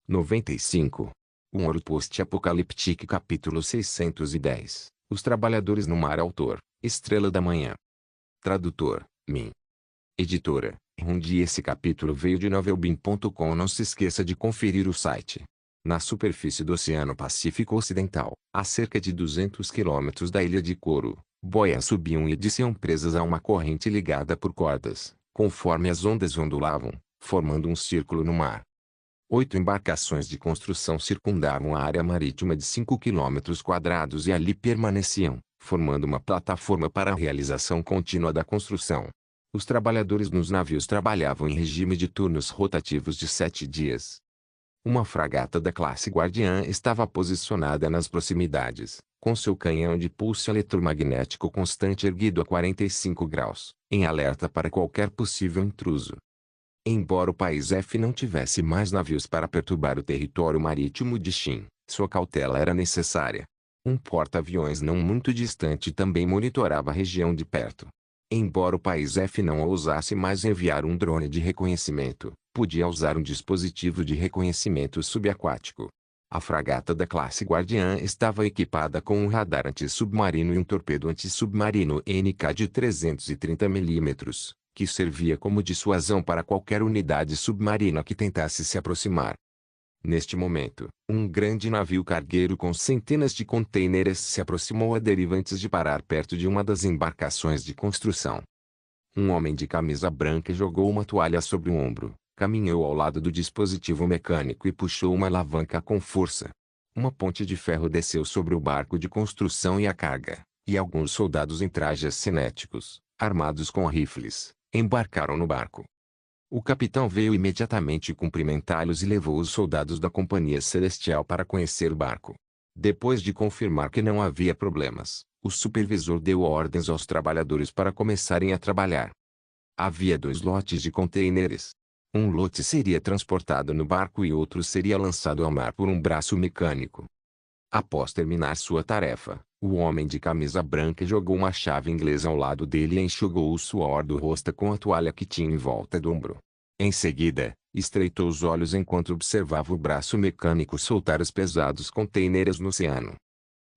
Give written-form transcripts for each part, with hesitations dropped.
95. Um ouro post-apocalíptico capítulo 610. Os trabalhadores no mar. Autor, Estrela da Manhã. Tradutor, Min. Editora, Rundi. Esse capítulo veio de novelbin.com. Não se esqueça de conferir o site. Na superfície do Oceano Pacífico Ocidental, a cerca de 200 quilômetros da ilha de Couro, boias subiam e desciam presas a uma corrente ligada por cordas, conforme as ondas ondulavam, formando um círculo no mar. 8 embarcações de construção circundavam a área marítima de 5 quilômetros quadrados e ali permaneciam, formando uma plataforma para a realização contínua da construção. Os trabalhadores nos navios trabalhavam em regime de turnos rotativos de 7 dias. Uma fragata da classe Guardiã estava posicionada nas proximidades, com seu canhão de pulso eletromagnético constante erguido a 45 graus, em alerta para qualquer possível intruso. Embora o país F não tivesse mais navios para perturbar o território marítimo de Shin, sua cautela era necessária. Um porta-aviões não muito distante também monitorava a região de perto. Embora o país F não ousasse mais enviar um drone de reconhecimento, podia usar um dispositivo de reconhecimento subaquático. A fragata da classe Guardiã estava equipada com um radar antissubmarino e um torpedo antissubmarino NK de 330 mm, que servia como dissuasão para qualquer unidade submarina que tentasse se aproximar. Neste momento, um grande navio cargueiro com centenas de contêineres se aproximou à deriva antes de parar perto de uma das embarcações de construção. Um homem de camisa branca jogou uma toalha sobre o ombro, caminhou ao lado do dispositivo mecânico e puxou uma alavanca com força. Uma ponte de ferro desceu sobre o barco de construção e a carga, e alguns soldados em trajes cinéticos, armados com rifles, embarcaram no barco. O capitão veio imediatamente cumprimentá-los e levou os soldados da Companhia Celestial para conhecer o barco. Depois de confirmar que não havia problemas, o supervisor deu ordens aos trabalhadores para começarem a trabalhar. Havia 2 lotes de contêineres. Um lote seria transportado no barco e outro seria lançado ao mar por um braço mecânico. Após terminar sua tarefa, o homem de camisa branca jogou uma chave inglesa ao lado dele e enxugou o suor do rosto com a toalha que tinha em volta do ombro. Em seguida, estreitou os olhos enquanto observava o braço mecânico soltar os pesados contêineres no oceano.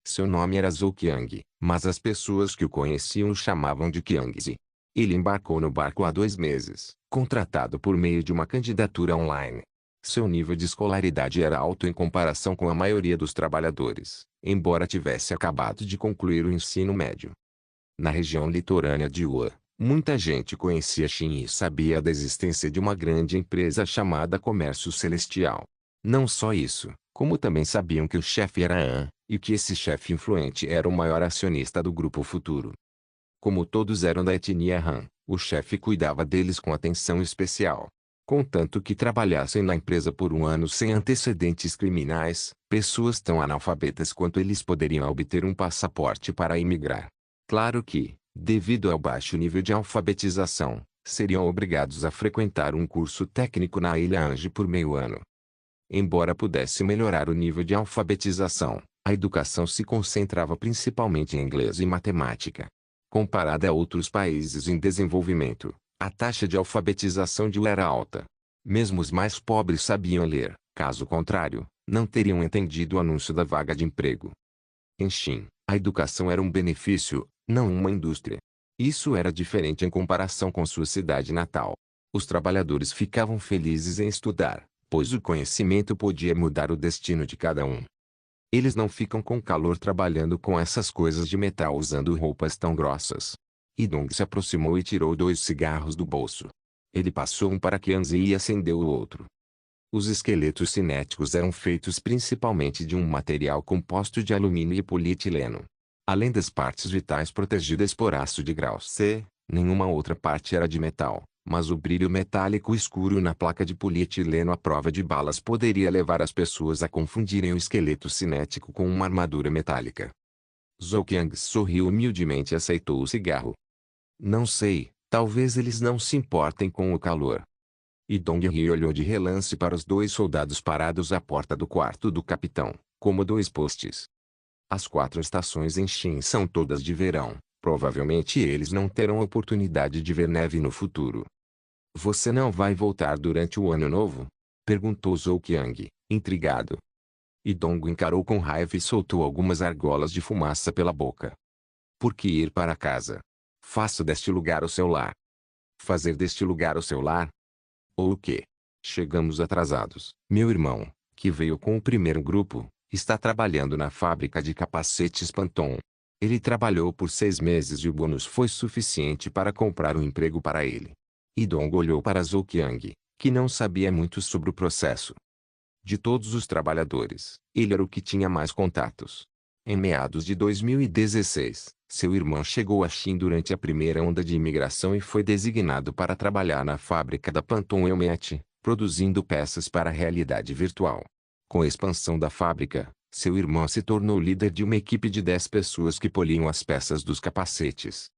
Seu nome era Zhou Qiang, mas as pessoas que o conheciam o chamavam de Qiangzi. Ele embarcou no barco há 2 meses, contratado por meio de uma candidatura online. Seu nível de escolaridade era alto em comparação com a maioria dos trabalhadores, embora tivesse acabado de concluir o ensino médio. Na região litorânea de Ua, muita gente conhecia Shin e sabia da existência de uma grande empresa chamada Comércio Celestial. Não só isso, como também sabiam que o chefe era An, e que esse chefe influente era o maior acionista do Grupo Futuro. Como todos eram da etnia Han, o chefe cuidava deles com atenção especial. Contanto que trabalhassem na empresa por 1 ano sem antecedentes criminais, pessoas tão analfabetas quanto eles poderiam obter um passaporte para imigrar. Claro que, devido ao baixo nível de alfabetização, seriam obrigados a frequentar um curso técnico na Ilha Ange por meio ano. Embora pudesse melhorar o nível de alfabetização, a educação se concentrava principalmente em inglês e matemática. Comparada a outros países em desenvolvimento, a taxa de alfabetização de Ua era alta. Mesmo os mais pobres sabiam ler, caso contrário, não teriam entendido o anúncio da vaga de emprego. Em Shin, a educação era um benefício, não uma indústria. Isso era diferente em comparação com sua cidade natal. Os trabalhadores ficavam felizes em estudar, pois o conhecimento podia mudar o destino de cada um. Eles não ficam com calor trabalhando com essas coisas de metal usando roupas tão grossas. Idong se aproximou e tirou 2 cigarros do bolso. Ele passou um para Qiangzi e acendeu o outro. Os esqueletos cinéticos eram feitos principalmente de um material composto de alumínio e polietileno. Além das partes vitais protegidas por aço de grau C, nenhuma outra parte era de metal, mas o brilho metálico escuro na placa de polietileno à prova de balas poderia levar as pessoas a confundirem o esqueleto cinético com uma armadura metálica. Zhou Qiang sorriu humildemente e aceitou o cigarro. Não sei, talvez eles não se importem com o calor. E Dong-Ri olhou de relance para os 2 soldados parados à porta do quarto do capitão, como 2 postes. As 4 estações em Shin são todas de verão, provavelmente eles não terão oportunidade de ver neve no futuro. Você não vai voltar durante o ano novo? Perguntou Zhou Qiang, intrigado. Idong encarou com raiva e soltou algumas argolas de fumaça pela boca. Por que ir para casa? Faça deste lugar o seu lar. Fazer deste lugar o seu lar? Ou o quê? Chegamos atrasados. Meu irmão, que veio com o primeiro grupo, está trabalhando na fábrica de capacetes Panton. Ele trabalhou por 6 meses e o bônus foi suficiente para comprar um emprego para ele. Idong olhou para Zhou Qiang, que não sabia muito sobre o processo. De todos os trabalhadores, ele era o que tinha mais contatos. Em meados de 2016, seu irmão chegou a Xin durante a primeira onda de imigração e foi designado para trabalhar na fábrica da Panton Elmet, produzindo peças para a realidade virtual. Com a expansão da fábrica, seu irmão se tornou líder de uma equipe de 10 pessoas que poliam as peças dos capacetes.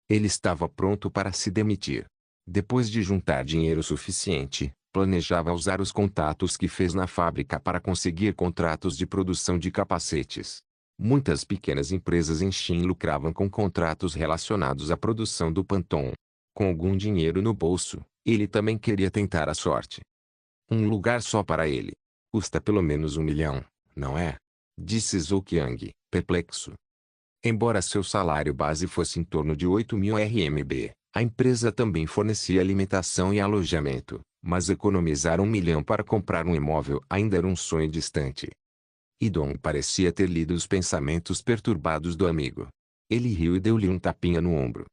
Ele estava pronto para se demitir. Depois de juntar dinheiro suficiente, planejava usar os contatos que fez na fábrica para conseguir contratos de produção de capacetes. Muitas pequenas empresas em Xin lucravam com contratos relacionados à produção do Panton. Com algum dinheiro no bolso, ele também queria tentar a sorte. Um lugar só para ele. Custa pelo menos 1 milhão, não é? Disse Zhou Qiang, perplexo. Embora seu salário base fosse em torno de 8.000 RMB, a empresa também fornecia alimentação e alojamento, mas economizar 1 milhão para comprar um imóvel ainda era um sonho distante. Idong parecia ter lido os pensamentos perturbados do amigo. Ele riu e deu-lhe um tapinha no ombro.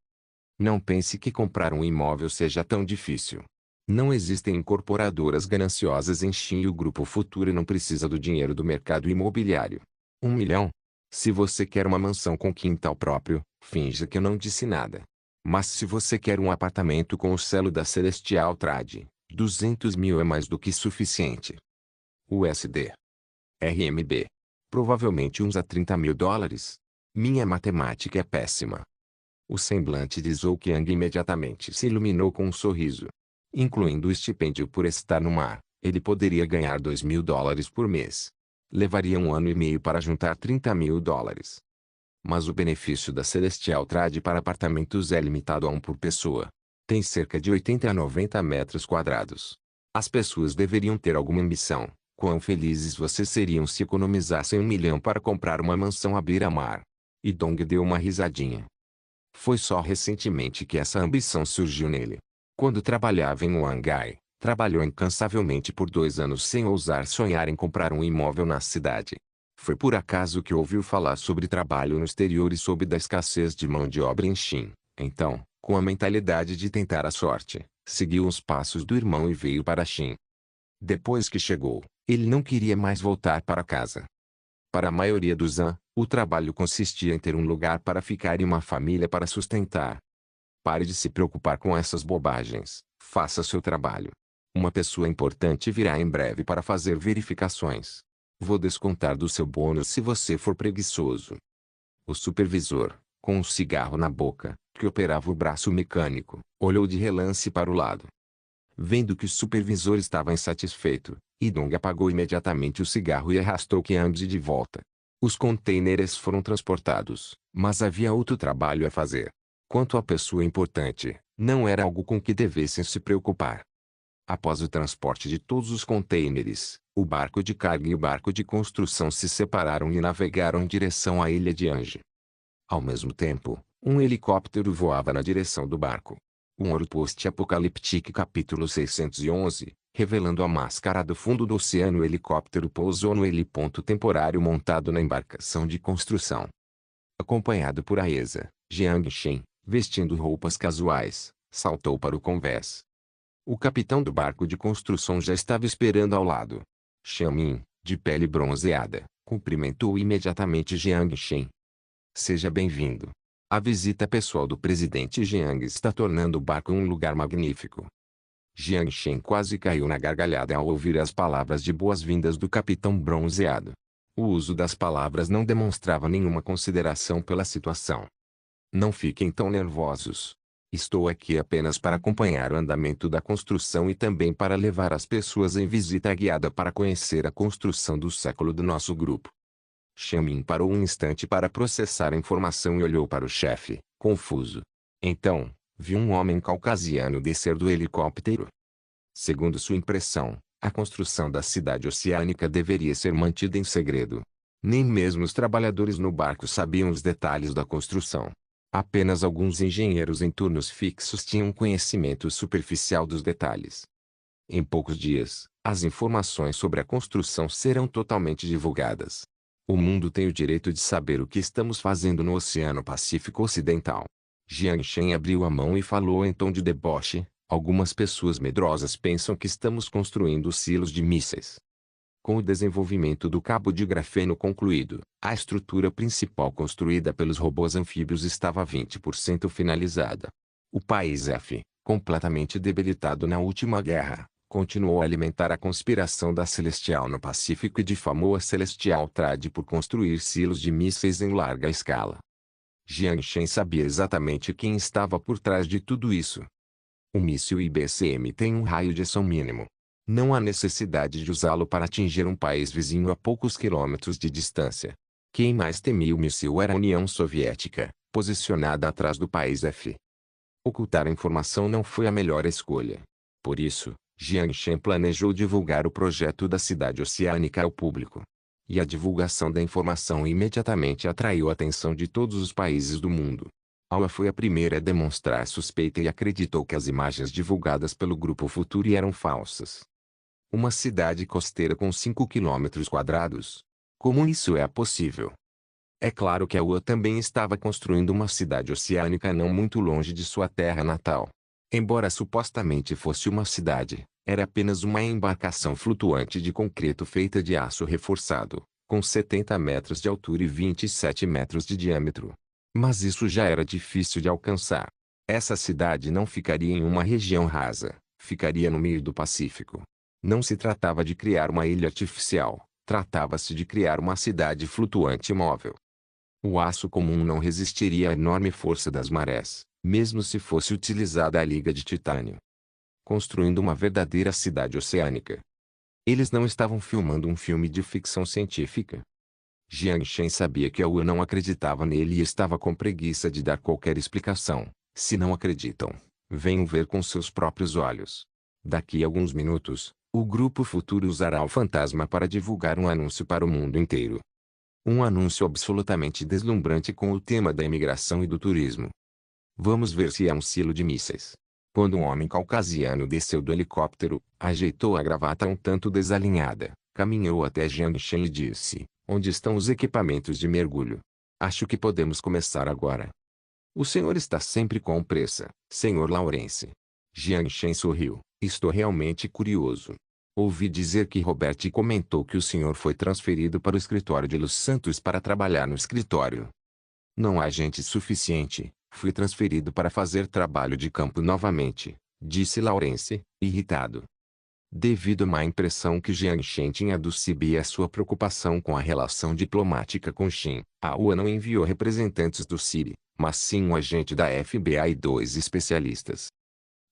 Não pense que comprar um imóvel seja tão difícil. Não existem incorporadoras gananciosas em Xin e o Grupo Futura não precisa do dinheiro do mercado imobiliário. 1 milhão? Se você quer uma mansão com quintal próprio, finja que eu não disse nada. Mas se você quer um apartamento com o selo da Celestial Trade, 200 mil é mais do que suficiente. USD. RMB. Provavelmente uns a 30 mil dólares. Minha matemática é péssima. O semblante de Zhou Qiang imediatamente se iluminou com um sorriso. Incluindo o estipêndio por estar no mar, ele poderia ganhar 2.000 dólares por mês. Levaria 1 ano e meio para juntar 30 mil dólares. Mas o benefício da Celestial Trade para apartamentos é limitado a 1 por pessoa. Tem cerca de 80 a 90 metros quadrados. As pessoas deveriam ter alguma ambição. Quão felizes vocês seriam se economizassem 1 milhão para comprar uma mansão à beira-mar. Idong deu uma risadinha. Foi só recentemente que essa ambição surgiu nele. Quando trabalhava em Wangai, trabalhou incansavelmente por 2 anos sem ousar sonhar em comprar um imóvel na cidade. Foi por acaso que ouviu falar sobre trabalho no exterior e soube da escassez de mão de obra em Xin. Então, com a mentalidade de tentar a sorte, seguiu os passos do irmão e veio para Xin. Depois que chegou, ele não queria mais voltar para casa. Para a maioria dos Han, o trabalho consistia em ter um lugar para ficar e uma família para sustentar. Pare de se preocupar com essas bobagens, faça seu trabalho. Uma pessoa importante virá em breve para fazer verificações. Vou descontar do seu bônus se você for preguiçoso. O supervisor, com um cigarro na boca, que operava o braço mecânico, olhou de relance para o lado. Vendo que o supervisor estava insatisfeito, Idong apagou imediatamente o cigarro e arrastou Qiang de volta. Os contêineres foram transportados, mas havia outro trabalho a fazer. Quanto à pessoa importante, não era algo com que devessem se preocupar. Após o transporte de todos os contêineres, o barco de carga e o barco de construção se separaram e navegaram em direção à ilha de Ange. Ao mesmo tempo, um helicóptero voava na direção do barco. Um ouro post-apocalíptico capítulo 611, revelando a máscara do fundo do oceano. O helicóptero pousou no heliponto temporário montado na embarcação de construção. Acompanhado por Aesa, Jiang Shen, vestindo roupas casuais, saltou para o convés. O capitão do barco de construção já estava esperando ao lado. Xiaomin, de pele bronzeada, cumprimentou imediatamente Jiang Shen. Seja bem-vindo. A visita pessoal do presidente Jiang está tornando o barco um lugar magnífico. Jiang Shen quase caiu na gargalhada ao ouvir as palavras de boas-vindas do capitão bronzeado. O uso das palavras não demonstrava nenhuma consideração pela situação. Não fiquem tão nervosos. Estou aqui apenas para acompanhar o andamento da construção e também para levar as pessoas em visita guiada para conhecer a construção do século do nosso grupo. Xiaomin parou um instante para processar a informação e olhou para o chefe, confuso. Então, viu um homem caucasiano descer do helicóptero. Segundo sua impressão, A construção da cidade oceânica deveria ser mantida em segredo. Nem mesmo os trabalhadores no barco sabiam os detalhes da construção. Apenas alguns engenheiros em turnos fixos tinham conhecimento superficial dos detalhes. Em poucos dias, as informações sobre a construção serão totalmente divulgadas. O mundo tem o direito de saber o que estamos fazendo no Oceano Pacífico Ocidental. Jiang Shen abriu a mão e falou em tom de deboche: algumas pessoas medrosas pensam que estamos construindo silos de mísseis. Com o desenvolvimento do cabo de grafeno concluído, a estrutura principal construída pelos robôs anfíbios estava 20% finalizada. O país F, completamente debilitado na última guerra, continuou a alimentar a conspiração da Celestial no Pacífico e difamou a Celestial Trade por construir silos de mísseis em larga escala. Jiang Shen sabia exatamente quem estava por trás de tudo isso. O míssil IBCM tem um raio de ação mínimo. Não há necessidade de usá-lo para atingir um país vizinho a poucos quilômetros de distância. Quem mais temia o míssil era a União Soviética, posicionada atrás do país F. Ocultar a informação não foi a melhor escolha. Por isso, Jiang Shen planejou divulgar o projeto da cidade oceânica ao público. E a divulgação da informação imediatamente atraiu a atenção de todos os países do mundo. Aua foi a primeira a demonstrar suspeita e acreditou que as imagens divulgadas pelo Grupo Futuri eram falsas. Uma cidade costeira com 5 km². Como isso é possível? É claro que Aua também estava construindo uma cidade oceânica não muito longe de sua terra natal. Embora supostamente fosse uma cidade, era apenas uma embarcação flutuante de concreto feita de aço reforçado, com 70 metros de altura e 27 metros de diâmetro. Mas isso já era difícil de alcançar. Essa cidade não ficaria em uma região rasa, ficaria no meio do Pacífico. Não se tratava de criar uma ilha artificial, tratava-se de criar uma cidade flutuante móvel. O aço comum não resistiria à enorme força das marés, mesmo se fosse utilizada a liga de titânio. Construindo uma verdadeira cidade oceânica. Eles não estavam filmando um filme de ficção científica. Jiang Shen sabia que Aua não acreditava nele e estava com preguiça de dar qualquer explicação. Se não acreditam, venham ver com seus próprios olhos. Daqui a alguns minutos, o Grupo Futuro usará o fantasma para divulgar um anúncio para o mundo inteiro. Um anúncio absolutamente deslumbrante com o tema da imigração e do turismo. Vamos ver se é um silo de mísseis. Quando um homem caucasiano desceu do helicóptero, ajeitou a gravata um tanto desalinhada, caminhou até Jiang Shen e disse: onde estão os equipamentos de mergulho? Acho que podemos começar agora. O senhor está sempre com pressa, Sr. Lawrence. Jiang Shen sorriu. Estou realmente curioso. Ouvi dizer que Robert comentou que o senhor foi transferido para o escritório de Los Santos para trabalhar no escritório. Não há gente suficiente. Fui transferido para fazer trabalho de campo novamente, disse Lawrence, irritado. Devido à má impressão que Jiang Shen tinha do CIB e a sua preocupação com a relação diplomática com Xin, a UA não enviou representantes do CIB, mas sim um agente da FBA e 2 especialistas.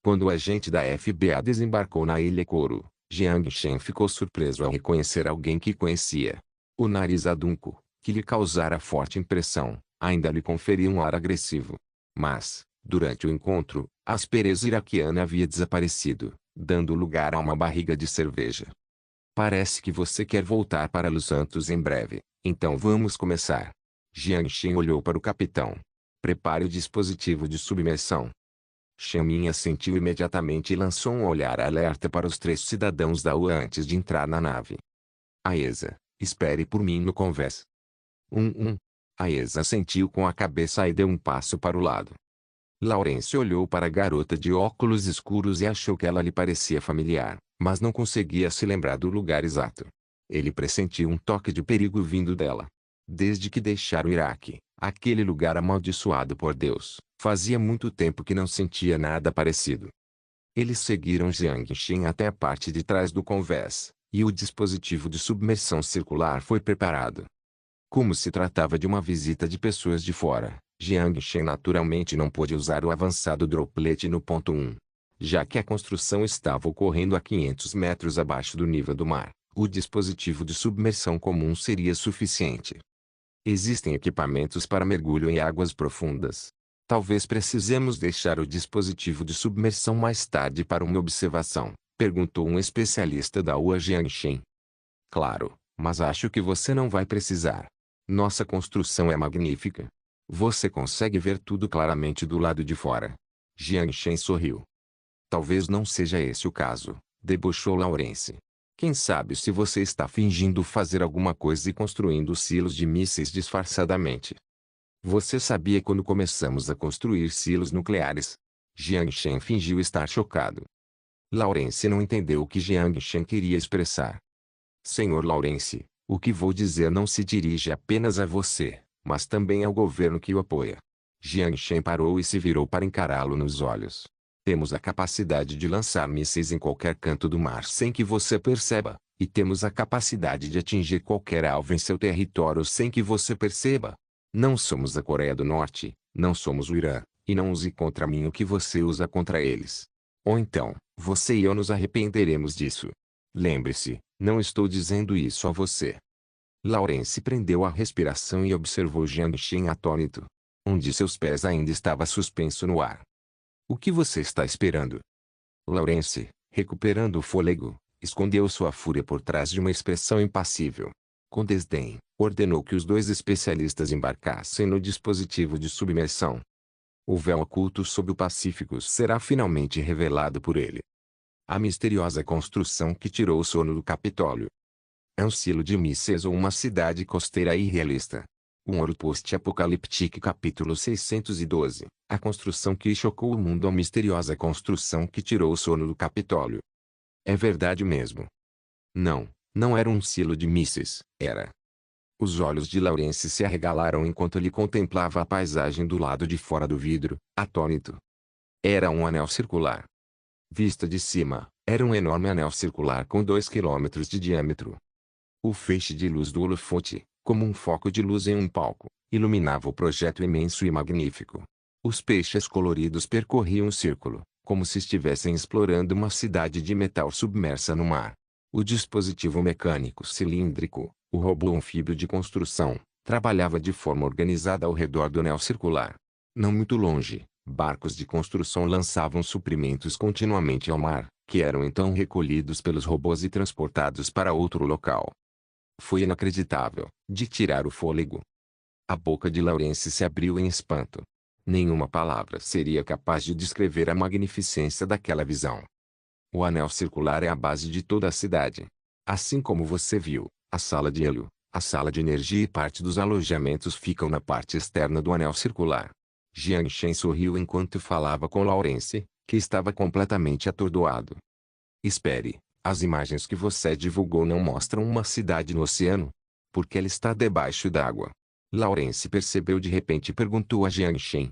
Quando o agente da FBA desembarcou na Ilha Couro, Jiang Shen ficou surpreso ao reconhecer alguém que conhecia. O nariz adunco, que lhe causara forte impressão, ainda lhe conferia um ar agressivo. Mas, durante o encontro, a aspereza iraquiana havia desaparecido, dando lugar a uma barriga de cerveja. Parece que você quer voltar para Los Santos em breve, então vamos começar. Jiang Shen olhou para o capitão. Prepare o dispositivo de submersão. Xiaomin assentiu imediatamente e lançou um olhar alerta para os 3 cidadãos da UA antes de entrar na nave. Aesa, espere por mim no convés. Aesa assentiu com a cabeça e deu um passo para o lado. Lawrence olhou para a garota de óculos escuros e achou que ela lhe parecia familiar, mas não conseguia se lembrar do lugar exato. Ele pressentiu um toque de perigo vindo dela. Desde que deixara o Iraque, aquele lugar amaldiçoado por Deus, fazia muito tempo que não sentia nada parecido. Eles seguiram Jiang Shen até a parte de trás do convés, e o dispositivo de submersão circular foi preparado. Como se tratava de uma visita de pessoas de fora, Jiang Shen naturalmente não pôde usar o avançado droplet no ponto 1. Já que a construção estava ocorrendo a 500 metros abaixo do nível do mar, o dispositivo de submersão comum seria suficiente. Existem equipamentos para mergulho em águas profundas. Talvez precisemos deixar o dispositivo de submersão mais tarde para uma observação, Perguntou um especialista da UA Jianshen. Claro, mas acho que você não vai precisar. Nossa construção é magnífica. Você consegue ver tudo claramente do lado de fora. Jianshen sorriu. Talvez não seja esse o caso, debochou Lawrence. Quem sabe se você está fingindo fazer alguma coisa e construindo silos de mísseis disfarçadamente. Você sabia quando começamos a construir silos nucleares? Jianshen fingiu estar chocado. Lawrence não entendeu o que Jianshen queria expressar. Senhor Lawrence, o que vou dizer não se dirige apenas a você, mas também ao governo que o apoia. Jianshen parou e se virou para encará-lo nos olhos. Temos a capacidade de lançar mísseis em qualquer canto do mar sem que você perceba, e temos a capacidade de atingir qualquer alvo em seu território sem que você perceba. Não somos a Coreia do Norte, não somos o Irã, e não use contra mim o que você usa contra eles. Ou então, você e eu nos arrependeremos disso. Lembre-se, não estou dizendo isso a você. Lawrence prendeu a respiração e observou Jianshen atônito. Um de seus pés ainda estava suspenso no ar. O que você está esperando? Lawrence, recuperando o fôlego, escondeu sua fúria por trás de uma expressão impassível. Com desdém, ordenou que os dois especialistas embarcassem no dispositivo de submersão. O véu oculto sob o Pacífico será finalmente revelado por ele. A misteriosa construção que tirou o sono do Capitólio. É um silo de mísseis ou uma cidade costeira irrealista. Um Ouro Post-Apocaliptique capítulo 612. A construção que chocou o mundo. A misteriosa construção que tirou o sono do Capitólio. É verdade mesmo. Não, não era um silo de mísseis, era. Os olhos de Lawrence se arregalaram enquanto ele contemplava a paisagem do lado de fora do vidro, atônito. Era um anel circular. Vista de cima, era um enorme anel circular com 2 quilômetros de diâmetro. O feixe de luz do holofote, como um foco de luz em um palco, iluminava o projeto imenso e magnífico. Os peixes coloridos percorriam o círculo, como se estivessem explorando uma cidade de metal submersa no mar. O dispositivo mecânico cilíndrico, o robô anfíbio de construção, trabalhava de forma organizada ao redor do anel circular. Não muito longe, barcos de construção lançavam suprimentos continuamente ao mar, que eram então recolhidos pelos robôs e transportados para outro local. Foi inacreditável, de tirar o fôlego. A boca de Lawrence se abriu em espanto. Nenhuma palavra seria capaz de descrever a magnificência daquela visão. O anel circular é a base de toda a cidade. Assim como você viu, a sala de hélio, a sala de energia e parte dos alojamentos ficam na parte externa do anel circular. Jianshen sorriu enquanto falava com Lawrence, que estava completamente atordoado. Espere, as imagens que você divulgou não mostram uma cidade no oceano? Porque ela está debaixo d'água. Lawrence percebeu de repente e perguntou a Jianshen.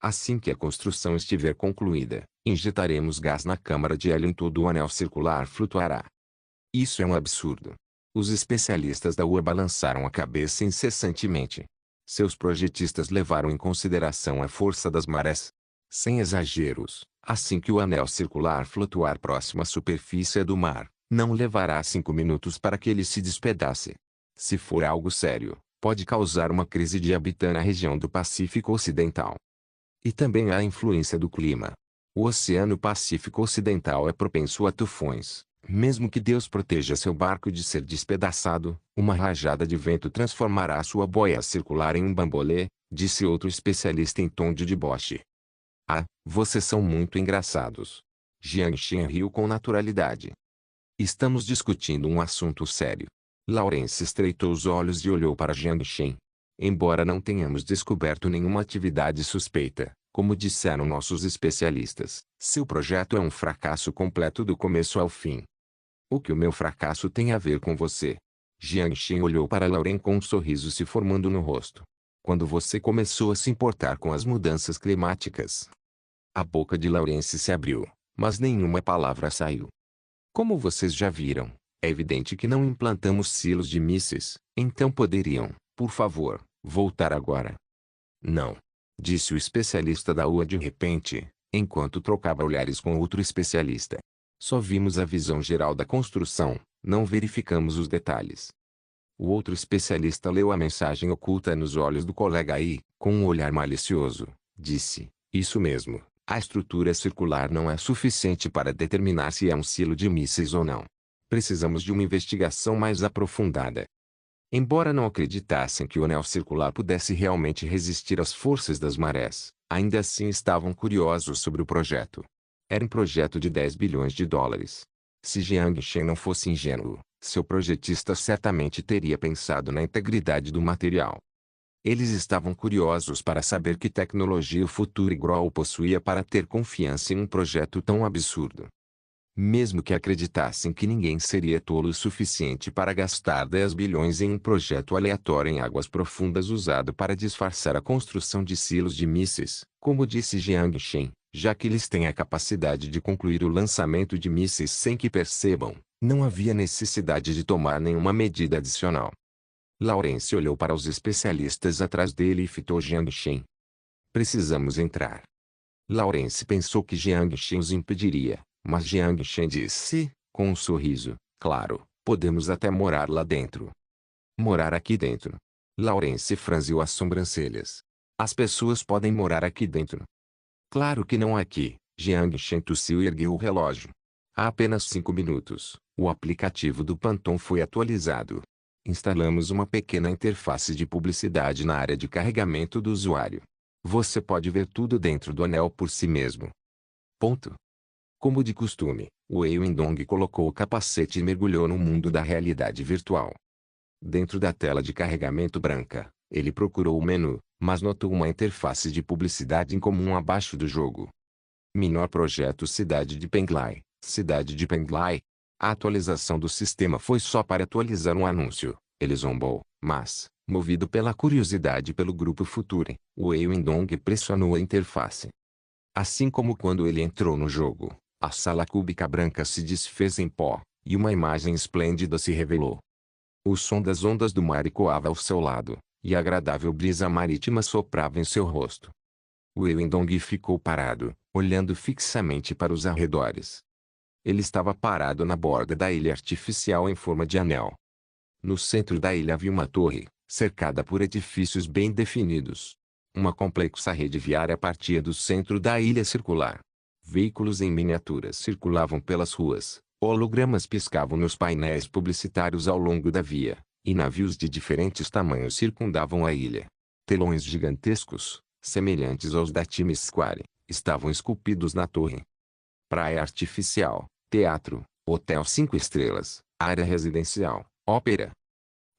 Assim que a construção estiver concluída, injetaremos gás na câmara de hélio e todo o anel circular flutuará. Isso é um absurdo. Os especialistas da UA balançaram a cabeça incessantemente. Seus projetistas levaram em consideração a força das marés. Sem exageros, assim que o anel circular flutuar próximo à superfície do mar, não levará 5 minutos para que ele se despedace. Se for algo sério, pode causar uma crise de hábitat na região do Pacífico Ocidental. E também há a influência do clima. O Oceano Pacífico Ocidental é propenso a tufões. Mesmo que Deus proteja seu barco de ser despedaçado, uma rajada de vento transformará sua boia circular em um bambolê, disse outro especialista em tom de deboche. Ah, vocês são muito engraçados. Jianshen riu com naturalidade. Estamos discutindo um assunto sério. Lawrence estreitou os olhos e olhou para Jianshen. Embora não tenhamos descoberto nenhuma atividade suspeita, como disseram nossos especialistas, seu projeto é um fracasso completo do começo ao fim. O que o meu fracasso tem a ver com você? Jianshen olhou para Lawrence com um sorriso se formando no rosto. Quando você começou a se importar com as mudanças climáticas. A boca de Lawrence se abriu, mas nenhuma palavra saiu. Como vocês já viram, é evidente que não implantamos silos de mísseis, então poderiam, por favor, voltar agora. Não. Disse o especialista da UA de repente, enquanto trocava olhares com outro especialista. Só vimos a visão geral da construção, não verificamos os detalhes. O outro especialista leu a mensagem oculta nos olhos do colega e, com um olhar malicioso, disse, isso mesmo, A estrutura circular não é suficiente para determinar se é um silo de mísseis ou não. Precisamos de uma investigação mais aprofundada. Embora não acreditassem que o anel circular pudesse realmente resistir às forças das marés, ainda assim estavam curiosos sobre o projeto. Era um projeto de 10 bilhões de dólares. Se Jiang Shen não fosse ingênuo, seu projetista certamente teria pensado na integridade do material. Eles estavam curiosos para saber que tecnologia o Futuri Grow possuía para ter confiança em um projeto tão absurdo. Mesmo que acreditassem que ninguém seria tolo o suficiente para gastar 10 bilhões em um projeto aleatório em águas profundas usado para disfarçar a construção de silos de mísseis, como disse Jiang Shen, já que eles têm a capacidade de concluir o lançamento de mísseis sem que percebam, não havia necessidade de tomar nenhuma medida adicional. Lawrence olhou para os especialistas atrás dele e fitou Jiang Shen. Precisamos entrar. Lawrence pensou que Jiang Shen os impediria, mas Jiang Shen disse, com um sorriso, claro, podemos até morar lá dentro. Morar aqui dentro. Lawrence franziu as sobrancelhas. As pessoas podem morar aqui dentro. Claro que não aqui, Jiang Shen tossiu e ergueu o relógio. Há apenas 5 minutos, o aplicativo do Panton foi atualizado. Instalamos uma pequena interface de publicidade na área de carregamento do usuário. Você pode ver tudo dentro do anel por si mesmo. Ponto. Como de costume, Wei Windong colocou o capacete e mergulhou no mundo da realidade virtual. Dentro da tela de carregamento branca, ele procurou o menu, mas notou uma interface de publicidade incomum abaixo do jogo. Menor projeto Cidade de Penglai, Cidade de Penglai. A atualização do sistema foi só para atualizar um anúncio, ele zombou, mas, movido pela curiosidade pelo grupo Futuri, Wei Windong pressionou a interface. Assim como quando ele entrou no jogo, a sala cúbica branca se desfez em pó, e uma imagem esplêndida se revelou. O som das ondas do mar ecoava ao seu lado, e a agradável brisa marítima soprava em seu rosto. Wei Windong ficou parado, olhando fixamente para os arredores. Ele estava parado na borda da ilha artificial em forma de anel. No centro da ilha havia uma torre, cercada por edifícios bem definidos. Uma complexa rede viária partia do centro da ilha circular. Veículos em miniaturas circulavam pelas ruas, hologramas piscavam nos painéis publicitários ao longo da via, e navios de diferentes tamanhos circundavam a ilha. Telões gigantescos, semelhantes aos da Times Square, estavam esculpidos na torre. Praia artificial, teatro, hotel 5 estrelas, área residencial, ópera.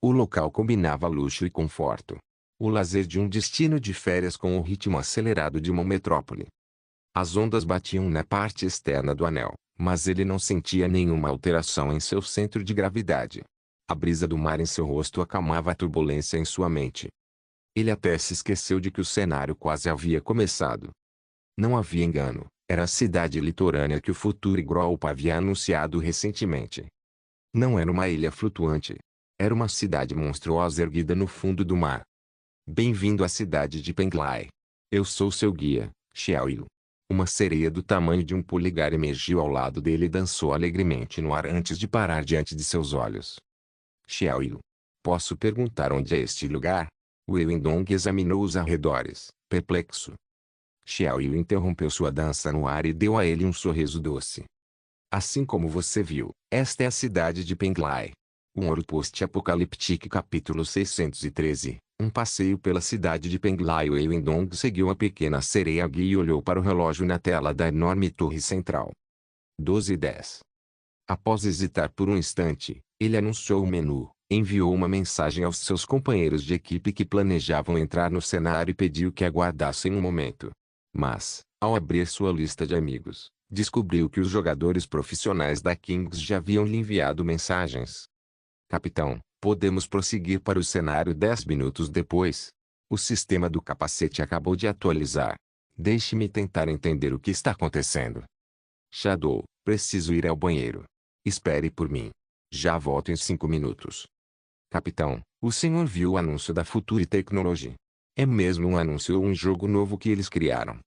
O local combinava luxo e conforto. O lazer de um destino de férias com o ritmo acelerado de uma metrópole. As ondas batiam na parte externa do anel, mas ele não sentia nenhuma alteração em seu centro de gravidade. A brisa do mar em seu rosto acalmava a turbulência em sua mente. Ele até se esqueceu de que o cenário quase havia começado. Não havia engano, era a cidade litorânea que o Futuri Group havia anunciado recentemente. Não era uma ilha flutuante. Era uma cidade monstruosa erguida no fundo do mar. Bem-vindo à cidade de Penglai. Eu sou seu guia, Xiaoyu. Uma sereia do tamanho de um polegar emergiu ao lado dele e dançou alegremente no ar antes de parar diante de seus olhos. Xiaoyu. Posso perguntar onde é este lugar? Wei Windong examinou os arredores, perplexo. Xiaoyu interrompeu sua dança no ar e deu a ele um sorriso doce. Assim como você viu, esta é a cidade de Penglai. Um Ouro Post-Apocaliptic capítulo 613. Um passeio pela cidade de Penglai. Wei Windong seguiu a pequena sereia guia e olhou para o relógio na tela da enorme torre central. 12:10. Após hesitar por um instante, ele anunciou o menu, enviou uma mensagem aos seus companheiros de equipe que planejavam entrar no cenário e pediu que aguardassem um momento. Mas, ao abrir sua lista de amigos, descobriu que os jogadores profissionais da Kings já haviam lhe enviado mensagens. Capitão, podemos prosseguir para o cenário 10 minutos depois. O sistema do capacete acabou de atualizar. Deixe-me tentar entender o que está acontecendo. Shadow, preciso ir ao banheiro. Espere por mim. Já volto em 5 minutos. Capitão, o senhor viu o anúncio da Futuri Technology? É mesmo um anúncio ou um jogo novo que eles criaram?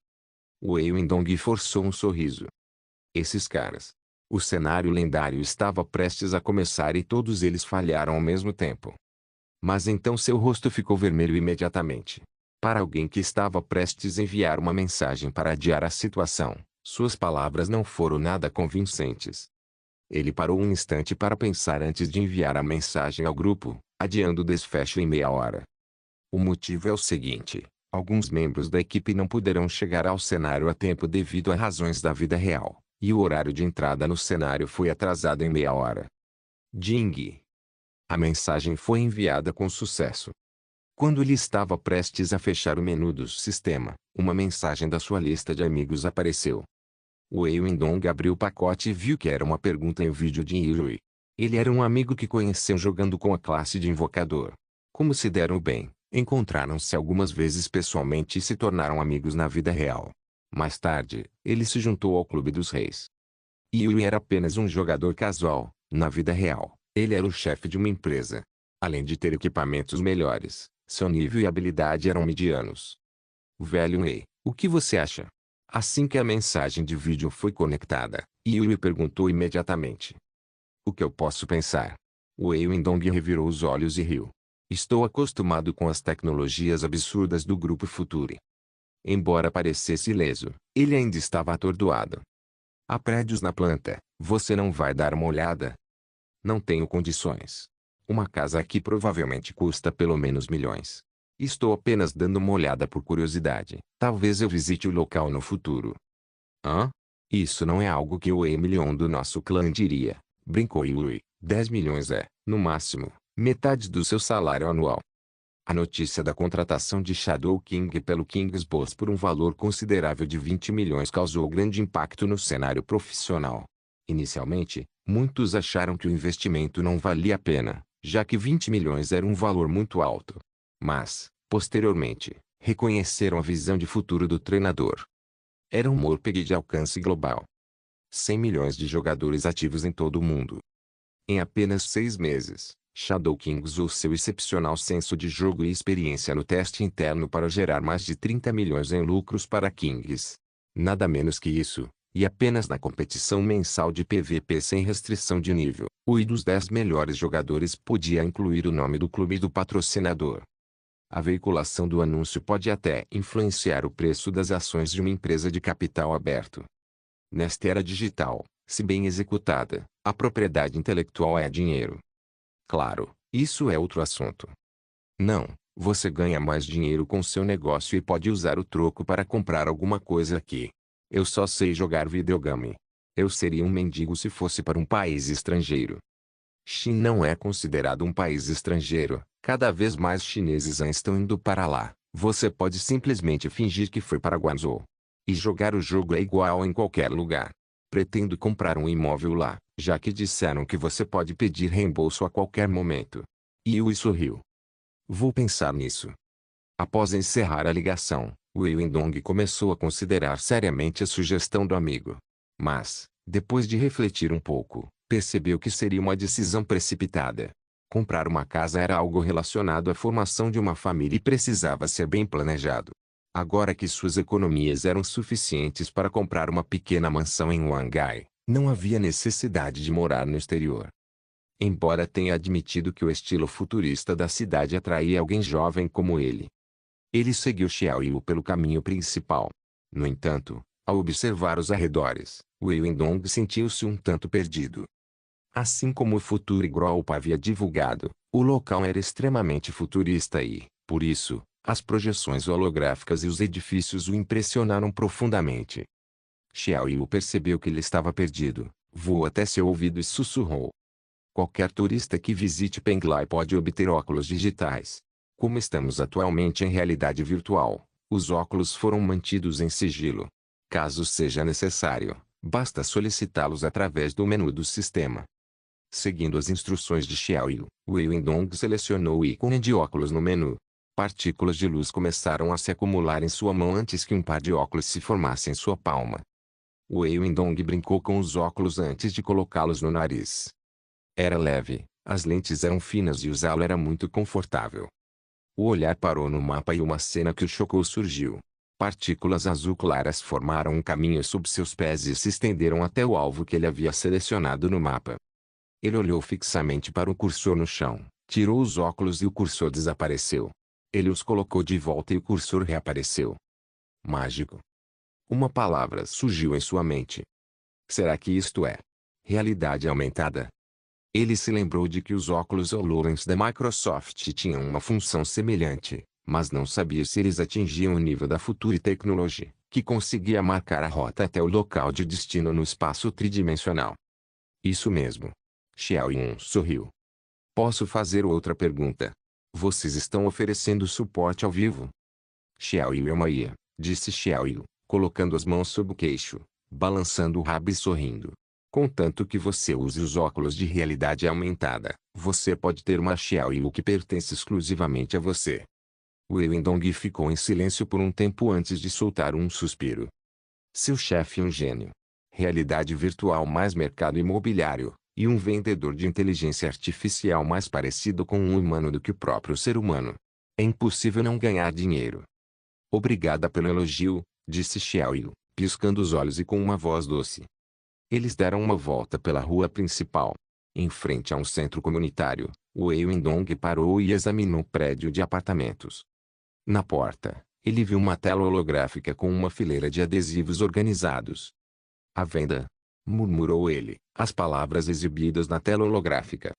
Wei Windong forçou um sorriso. Esses caras. O cenário lendário estava prestes a começar e todos eles falharam ao mesmo tempo. Mas então seu rosto ficou vermelho imediatamente. Para alguém que estava prestes a enviar uma mensagem para adiar a situação, suas palavras não foram nada convincentes. Ele parou um instante para pensar antes de enviar a mensagem ao grupo, adiando o desfecho em meia hora. O motivo é o seguinte: alguns membros da equipe não poderão chegar ao cenário a tempo devido a razões da vida real, e o horário de entrada no cenário foi atrasado em meia hora. Ding! A mensagem foi enviada com sucesso. Quando ele estava prestes a fechar o menu do sistema, uma mensagem da sua lista de amigos apareceu. Wei Windong abriu o pacote e viu que era uma pergunta em vídeo de Yuri. Ele era um amigo que conheceu jogando com a classe de invocador. Como se deram bem, encontraram-se algumas vezes pessoalmente e se tornaram amigos na vida real. Mais tarde, ele se juntou ao Clube dos Reis. Yuri era apenas um jogador casual, na vida real. Ele era o chefe de uma empresa. Além de ter equipamentos melhores, seu nível e habilidade eram medianos. Velho Wei, o que você acha? Assim que a mensagem de vídeo foi conectada, Yui perguntou imediatamente. O que eu posso pensar? Wei Windong revirou os olhos e riu. Estou acostumado com as tecnologias absurdas do Grupo Futuri. Embora parecesse ileso, ele ainda estava atordoado. Há prédios na planta, você não vai dar uma olhada? Não tenho condições. Uma casa aqui provavelmente custa pelo menos milhões. Estou apenas dando uma olhada por curiosidade. Talvez eu visite o local no futuro. Hã? Isso não é algo que o Emilion do nosso clã diria, brincou Yui. 10 milhões é, no máximo, metade do seu salário anual. A notícia da contratação de Shadow King pelo King's Boss por um valor considerável de 20 milhões causou grande impacto no cenário profissional. Inicialmente, muitos acharam que o investimento não valia a pena, já que 20 milhões era um valor muito alto. Mas, posteriormente, reconheceram a visão de futuro do treinador. Era um morpeg de alcance global. 100 milhões de jogadores ativos em todo o mundo. Em apenas 6 meses, Shadow King usou seu excepcional senso de jogo e experiência no teste interno para gerar mais de 30 milhões em lucros para a Kings. Nada menos que isso, e apenas na competição mensal de PVP sem restrição de nível, o I dos 10 melhores jogadores podia incluir o nome do clube e do patrocinador. A veiculação do anúncio pode até influenciar o preço das ações de uma empresa de capital aberto. Nesta era digital, se bem executada, a propriedade intelectual é dinheiro. Claro, isso é outro assunto. Não, você ganha mais dinheiro com seu negócio e pode usar o troco para comprar alguma coisa aqui. Eu só sei jogar videogame. Eu seria um mendigo se fosse para um país estrangeiro. China não é considerado um país estrangeiro, cada vez mais chineses estão indo para lá. Você pode simplesmente fingir que foi para Guangzhou. E jogar o jogo é igual em qualquer lugar. Pretendo comprar um imóvel lá, já que disseram que você pode pedir reembolso a qualquer momento. Yui sorriu. Vou pensar nisso. Após encerrar a ligação, Wei Windong começou a considerar seriamente a sugestão do amigo. Mas, depois de refletir um pouco, percebeu que seria uma decisão precipitada. Comprar uma casa era algo relacionado à formação de uma família e precisava ser bem planejado. Agora que suas economias eram suficientes para comprar uma pequena mansão em Wangai, não havia necessidade de morar no exterior. Embora tenha admitido que o estilo futurista da cidade atraía alguém jovem como ele. Ele seguiu Xiaoyu pelo caminho principal. No entanto, ao observar os arredores, Wei Windong sentiu-se um tanto perdido. Assim como o Futuri Group havia divulgado, o local era extremamente futurista e, por isso, as projeções holográficas e os edifícios o impressionaram profundamente. Xiaoyu percebeu que ele estava perdido, voou até seu ouvido e sussurrou. Qualquer turista que visite Penglai pode obter óculos digitais. Como estamos atualmente em realidade virtual, os óculos foram mantidos em sigilo. Caso seja necessário, basta solicitá-los através do menu do sistema. Seguindo as instruções de Xiaoyu, Wei Windong selecionou o ícone de óculos no menu. Partículas de luz começaram a se acumular em sua mão antes que um par de óculos se formasse em sua palma. Wei Windong brincou com os óculos antes de colocá-los no nariz. Era leve, as lentes eram finas e usá-lo era muito confortável. O olhar parou no mapa e uma cena que o chocou surgiu. Partículas azul claras formaram um caminho sob seus pés e se estenderam até o alvo que ele havia selecionado no mapa. Ele olhou fixamente para o cursor no chão, tirou os óculos e o cursor desapareceu. Ele os colocou de volta e o cursor reapareceu. Mágico. Uma palavra surgiu em sua mente. Será que isto é realidade aumentada? Ele se lembrou de que os óculos HoloLens da Microsoft tinham uma função semelhante, mas não sabia se eles atingiam o nível da Future Technology, que conseguia marcar a rota até o local de destino no espaço tridimensional. Isso mesmo. Xiaoyun sorriu. Posso fazer outra pergunta? Vocês estão oferecendo suporte ao vivo? Xiaoyu ia, disse Xiaoyu, colocando as mãos sob o queixo, balançando o rabo e sorrindo. Contanto que você use os óculos de realidade aumentada, você pode ter uma Xiaoyu que pertence exclusivamente a você. Wei Wendong ficou em silêncio por um tempo antes de soltar um suspiro. Seu chefe é um gênio. Realidade virtual mais mercado imobiliário, e um vendedor de inteligência artificial mais parecido com um humano do que o próprio ser humano. É impossível não ganhar dinheiro. Obrigada pelo elogio, disse Xiaoyu, piscando os olhos e com uma voz doce. Eles deram uma volta pela rua principal. Em frente a um centro comunitário, Wei Wendong parou e examinou o prédio de apartamentos. Na porta, ele viu uma tela holográfica com uma fileira de adesivos organizados. À venda, murmurou ele, as palavras exibidas na tela holográfica.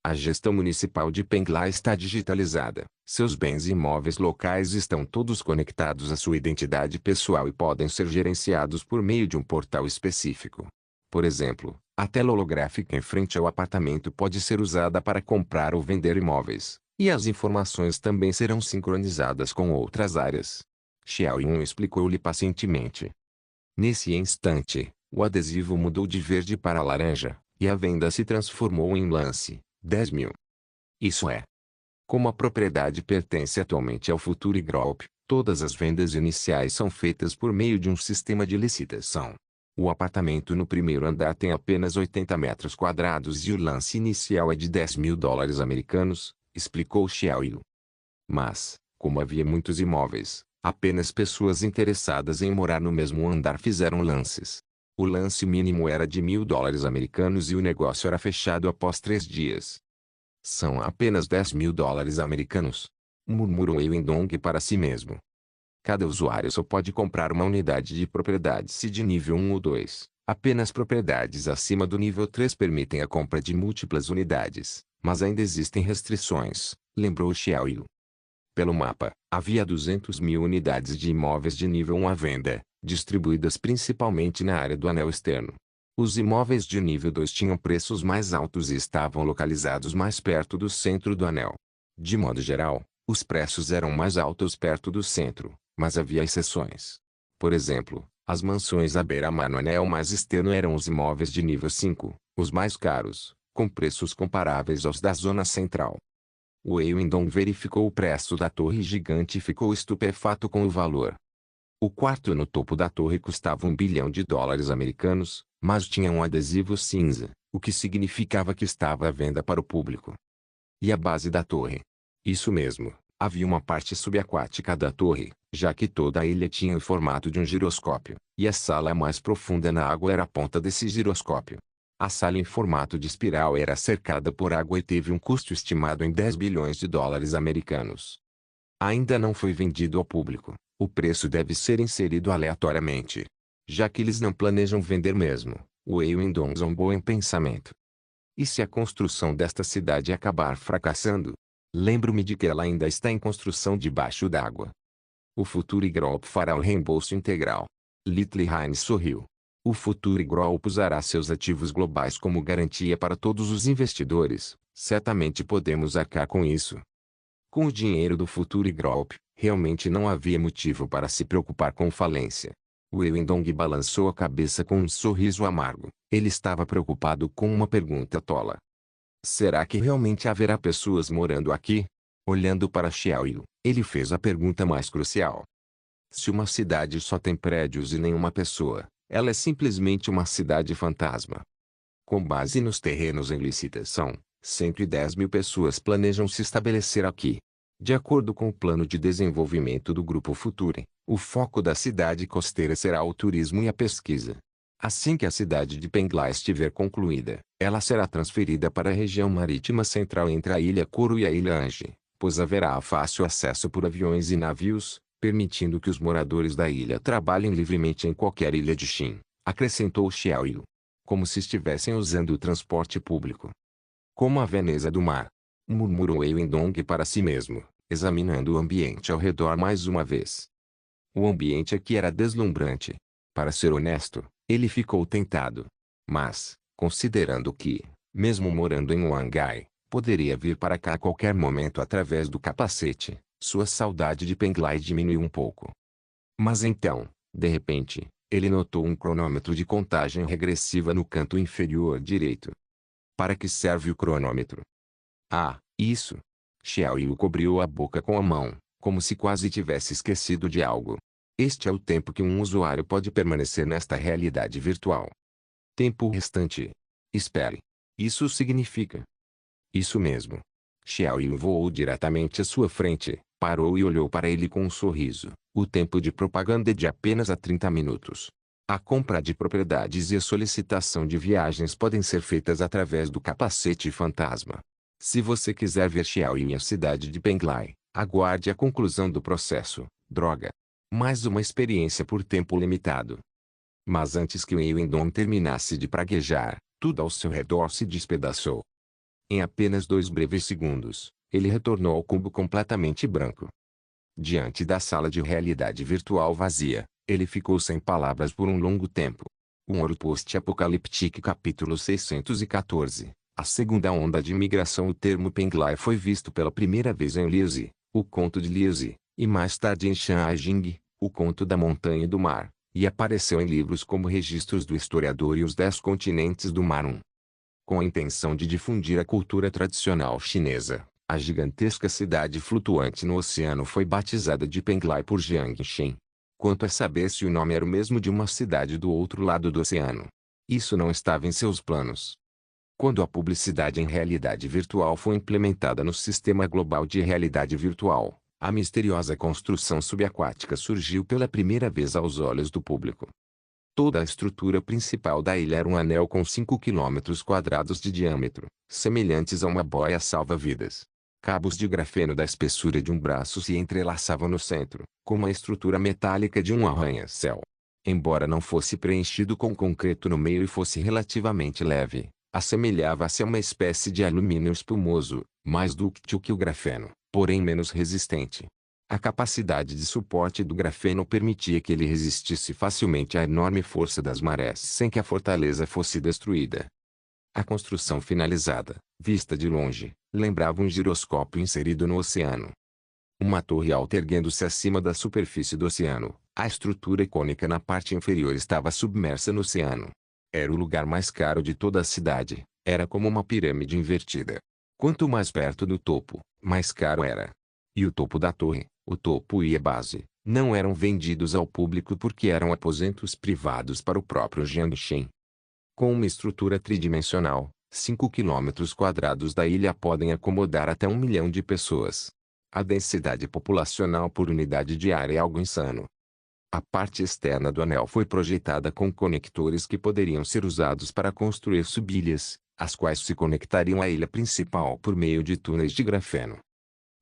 A gestão municipal de Penglai está digitalizada. Seus bens imóveis locais estão todos conectados à sua identidade pessoal e podem ser gerenciados por meio de um portal específico. Por exemplo, a tela holográfica em frente ao apartamento pode ser usada para comprar ou vender imóveis, e as informações também serão sincronizadas com outras áreas. Xiaoyun explicou-lhe pacientemente. Nesse instante, o adesivo mudou de verde para laranja, e a venda se transformou em lance, 10.000. Isso é. Como a propriedade pertence atualmente ao Future Group, todas as vendas iniciais são feitas por meio de um sistema de licitação. O apartamento no primeiro andar tem apenas 80 metros quadrados e o lance inicial é de $10.000 americanos, explicou Xiaoyu. Mas, como havia muitos imóveis, apenas pessoas interessadas em morar no mesmo andar fizeram lances. O lance mínimo era de $1.000 americanos e o negócio era fechado após 3 dias. São apenas $10.000 americanos, murmurou Wei Wendong para si mesmo. Cada usuário só pode comprar uma unidade de propriedade se de nível 1 ou 2. Apenas propriedades acima do nível 3 permitem a compra de múltiplas unidades, mas ainda existem restrições, lembrou Xiaoyu. Pelo mapa, havia 200.000 unidades de imóveis de nível 1 à venda, distribuídas principalmente na área do anel externo. Os imóveis de nível 2 tinham preços mais altos e estavam localizados mais perto do centro do anel. De modo geral, os preços eram mais altos perto do centro, mas havia exceções. Por exemplo, as mansões à beira-mar no anel mais externo eram os imóveis de nível 5, os mais caros, com preços comparáveis aos da zona central. Wei Wendong verificou o preço da torre gigante e ficou estupefato com o valor. O quarto no topo da torre custava $1 bilhão americanos, mas tinha um adesivo cinza, o que significava que estava à venda para o público. E a base da torre? Isso mesmo, havia uma parte subaquática da torre, já que toda a ilha tinha o formato de um giroscópio, e a sala mais profunda na água era a ponta desse giroscópio. A sala em formato de espiral era cercada por água e teve um custo estimado em $10 bilhões americanos. Ainda não foi vendido ao público, o preço deve ser inserido aleatoriamente. Já que eles não planejam vender mesmo, Wei Wendong zombou em pensamento. E se a construção desta cidade acabar fracassando? Lembro-me de que ela ainda está em construção debaixo d'água. O Future Group fará o reembolso integral. Little Heinz sorriu. O Future Group usará seus ativos globais como garantia para todos os investidores. Certamente podemos arcar com isso. Com o dinheiro do Future Group, realmente não havia motivo para se preocupar com falência. Wei Wendong balançou a cabeça com um sorriso amargo. Ele estava preocupado com uma pergunta tola. Será que realmente haverá pessoas morando aqui? Olhando para Xiaoyu, ele fez a pergunta mais crucial. Se uma cidade só tem prédios e nenhuma pessoa, ela é simplesmente uma cidade fantasma. Com base nos terrenos em licitação, 110.000 pessoas planejam se estabelecer aqui. De acordo com o plano de desenvolvimento do Grupo Future, o foco da cidade costeira será o turismo e a pesquisa. Assim que a cidade de Penglai estiver concluída, ela será transferida para a região marítima central entre a Ilha Couro e a Ilha Ange, pois haverá fácil acesso por aviões e navios, permitindo que os moradores da ilha trabalhem livremente em qualquer ilha de Shin, acrescentou Xiao Yu. Como se estivessem usando o transporte público. Como a Veneza do mar. Murmurou Wendong para si mesmo, examinando o ambiente ao redor mais uma vez. O ambiente aqui era deslumbrante. Para ser honesto, ele ficou tentado. Mas, considerando que, mesmo morando em Wangai, poderia vir para cá a qualquer momento através do capacete, sua saudade de Penglai diminuiu um pouco. Mas então, de repente, ele notou um cronômetro de contagem regressiva no canto inferior direito. Para que serve o cronômetro? Ah, isso! Xiao Yu cobriu a boca com a mão, como se quase tivesse esquecido de algo. Este é o tempo que um usuário pode permanecer nesta realidade virtual. Tempo restante. Espere. Isso significa. Isso mesmo. Xiao Yu voou diretamente à sua frente, parou e olhou para ele com um sorriso. O tempo de propaganda é de apenas 30 minutos. A compra de propriedades e a solicitação de viagens podem ser feitas através do capacete fantasma. Se você quiser ver Xiao Yu e a cidade de Penglai, aguarde a conclusão do processo. Droga. Mais uma experiência por tempo limitado. Mas antes que Wendong terminasse de praguejar, tudo ao seu redor se despedaçou. Em apenas 2 breves segundos, ele retornou ao cubo completamente branco. Diante da sala de realidade virtual vazia, ele ficou sem palavras por um longo tempo. Um Ouro Post-Apocaliptique capítulo 614. A segunda onda de imigração. O termo Penglai foi visto pela primeira vez em Liuzi, o conto de Liuzi, e mais tarde em Shan'ai Jing, o conto da montanha e do mar, e apareceu em livros como Registros do Historiador e os 10 Continentes do Mar 1. Com a intenção de difundir a cultura tradicional chinesa, a gigantesca cidade flutuante no oceano foi batizada de Penglai por Jiang Shen. Quanto a saber se o nome era o mesmo de uma cidade do outro lado do oceano, isso não estava em seus planos. Quando a publicidade em realidade virtual foi implementada no sistema global de realidade virtual, a misteriosa construção subaquática surgiu pela primeira vez aos olhos do público. Toda a estrutura principal da ilha era um anel com 5 km² de diâmetro, semelhantes a uma boia salva-vidas. Cabos de grafeno da espessura de um braço se entrelaçavam no centro, como a estrutura metálica de um arranha-céu. Embora não fosse preenchido com concreto no meio e fosse relativamente leve, assemelhava-se a uma espécie de alumínio espumoso, mais dúctil que o grafeno, porém menos resistente. A capacidade de suporte do grafeno permitia que ele resistisse facilmente à enorme força das marés sem que a fortaleza fosse destruída. A construção finalizada, vista de longe, lembrava um giroscópio inserido no oceano. Uma torre alta erguendo-se acima da superfície do oceano, a estrutura icônica na parte inferior estava submersa no oceano. Era o lugar mais caro de toda a cidade, era como uma pirâmide invertida. Quanto mais perto do topo, mais caro era. E o topo da torre, o topo e a base, não eram vendidos ao público porque eram aposentos privados para o próprio Jiang Shen. Com uma estrutura tridimensional, 5 km² da ilha podem acomodar até 1 milhão de pessoas. A densidade populacional por unidade de área é algo insano. A parte externa do anel foi projetada com conectores que poderiam ser usados para construir subilhas, as quais se conectariam à ilha principal por meio de túneis de grafeno.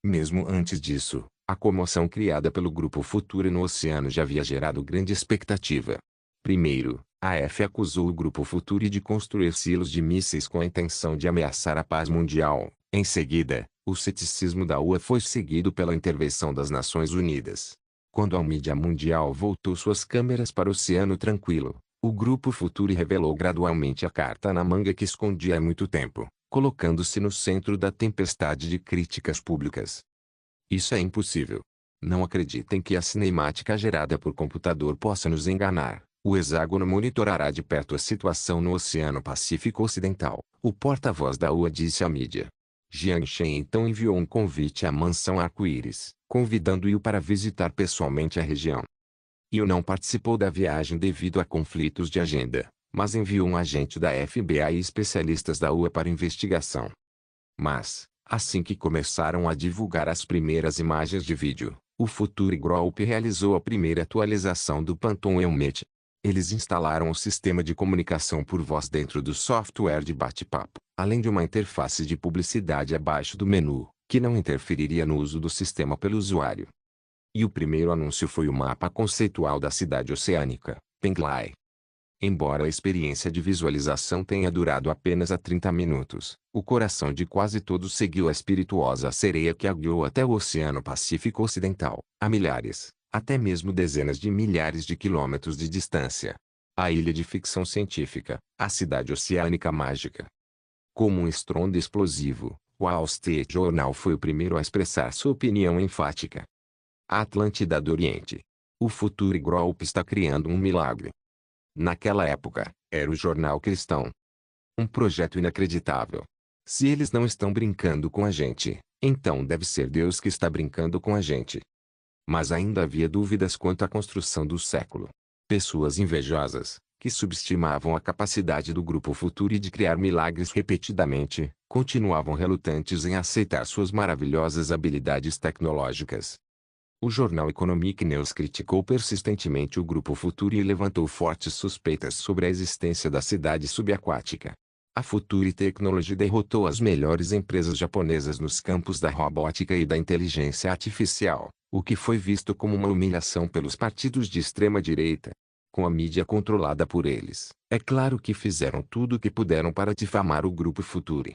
Mesmo antes disso, a comoção criada pelo Grupo Futuri no oceano já havia gerado grande expectativa. Primeiro, a F acusou o Grupo Futuri de construir silos de mísseis com a intenção de ameaçar a paz mundial. Em seguida, o ceticismo da UA foi seguido pela intervenção das Nações Unidas. Quando a mídia mundial voltou suas câmeras para o Oceano Tranquilo, o Grupo Futuri revelou gradualmente a carta na manga que escondia há muito tempo, colocando-se no centro da tempestade de críticas públicas. Isso é impossível. Não acreditem que a cinemática gerada por computador possa nos enganar. O hexágono monitorará de perto a situação no Oceano Pacífico Ocidental, o porta-voz da UA disse à mídia. Jiang Shen então enviou um convite à Mansão Arco-Íris, convidando-o para visitar pessoalmente a região. Yu não participou da viagem devido a conflitos de agenda, mas enviou um agente da FBI e especialistas da UA para investigação. Mas, assim que começaram a divulgar as primeiras imagens de vídeo, o Futuri Group realizou a primeira atualização do Phantom Helmet. Eles instalaram o sistema de comunicação por voz dentro do software de bate-papo, além de uma interface de publicidade abaixo do menu, que não interferiria no uso do sistema pelo usuário. E o primeiro anúncio foi o mapa conceitual da cidade oceânica, Penglai. Embora a experiência de visualização tenha durado apenas 30 minutos, o coração de quase todos seguiu a espirituosa sereia que a guiou até o Oceano Pacífico Ocidental, a milhares, até mesmo dezenas de milhares de quilômetros de distância. A ilha de ficção científica, a cidade oceânica mágica. Como um estrondo explosivo, o Wall Street Journal foi o primeiro a expressar sua opinião enfática. A Atlântida do Oriente. O Futuri Group está criando um milagre. Naquela época, era o jornal cristão. Um projeto inacreditável. Se eles não estão brincando com a gente, então deve ser Deus que está brincando com a gente. Mas ainda havia dúvidas quanto à construção do século. Pessoas invejosas, que subestimavam a capacidade do grupo Futuri de criar milagres repetidamente, continuavam relutantes em aceitar suas maravilhosas habilidades tecnológicas. O jornal Economic News criticou persistentemente o grupo Futuri e levantou fortes suspeitas sobre a existência da cidade subaquática. A Futuri Technology derrotou as melhores empresas japonesas nos campos da robótica e da inteligência artificial, o que foi visto como uma humilhação pelos partidos de extrema-direita. Com a mídia controlada por eles, é claro que fizeram tudo o que puderam para difamar o grupo Futuri.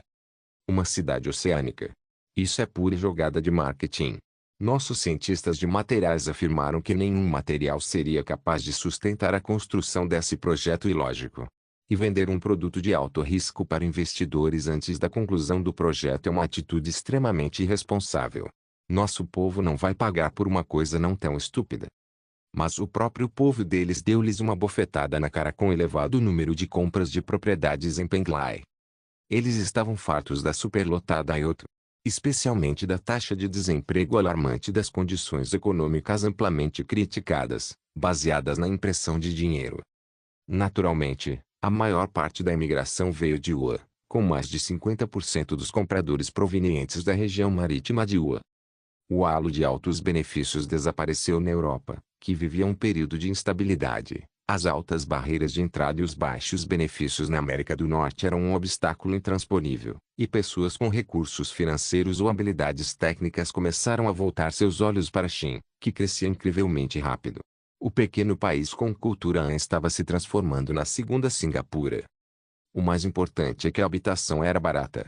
Uma cidade oceânica. Isso é pura jogada de marketing. Nossos cientistas de materiais afirmaram que nenhum material seria capaz de sustentar a construção desse projeto ilógico. E vender um produto de alto risco para investidores antes da conclusão do projeto é uma atitude extremamente irresponsável. Nosso povo não vai pagar por uma coisa não tão estúpida. Mas o próprio povo deles deu-lhes uma bofetada na cara com o elevado número de compras de propriedades em Penglai. Eles estavam fartos da superlotada Kyoto. Especialmente da taxa de desemprego alarmante e das condições econômicas amplamente criticadas, baseadas na impressão de dinheiro. Naturalmente, a maior parte da imigração veio de Ua, com mais de 50% dos compradores provenientes da região marítima de Ua. O halo de altos benefícios desapareceu na Europa, que vivia um período de instabilidade. As altas barreiras de entrada e os baixos benefícios na América do Norte eram um obstáculo intransponível, e pessoas com recursos financeiros ou habilidades técnicas começaram a voltar seus olhos para a China, que crescia incrivelmente rápido. O pequeno país com cultura Han estava se transformando na segunda Singapura. O mais importante é que a habitação era barata.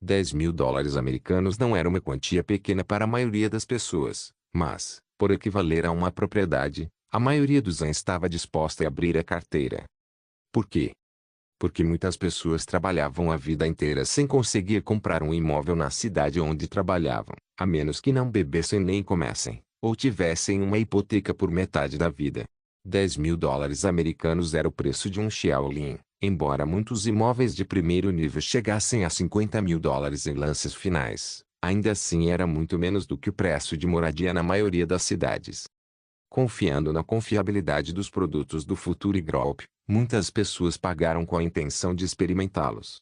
$10.000 americanos não era uma quantia pequena para a maioria das pessoas, mas, por equivaler a uma propriedade, a maioria dos Han estava disposta a abrir a carteira. Por quê? Porque muitas pessoas trabalhavam a vida inteira sem conseguir comprar um imóvel na cidade onde trabalhavam, a menos que não bebessem nem comessem, ou tivessem uma hipoteca por metade da vida. $10.000 americanos era o preço de um Shaolin, embora muitos imóveis de primeiro nível chegassem a $50.000 em lances finais, ainda assim era muito menos do que o preço de moradia na maioria das cidades. Confiando na confiabilidade dos produtos do Futuri Group, muitas pessoas pagaram com a intenção de experimentá-los.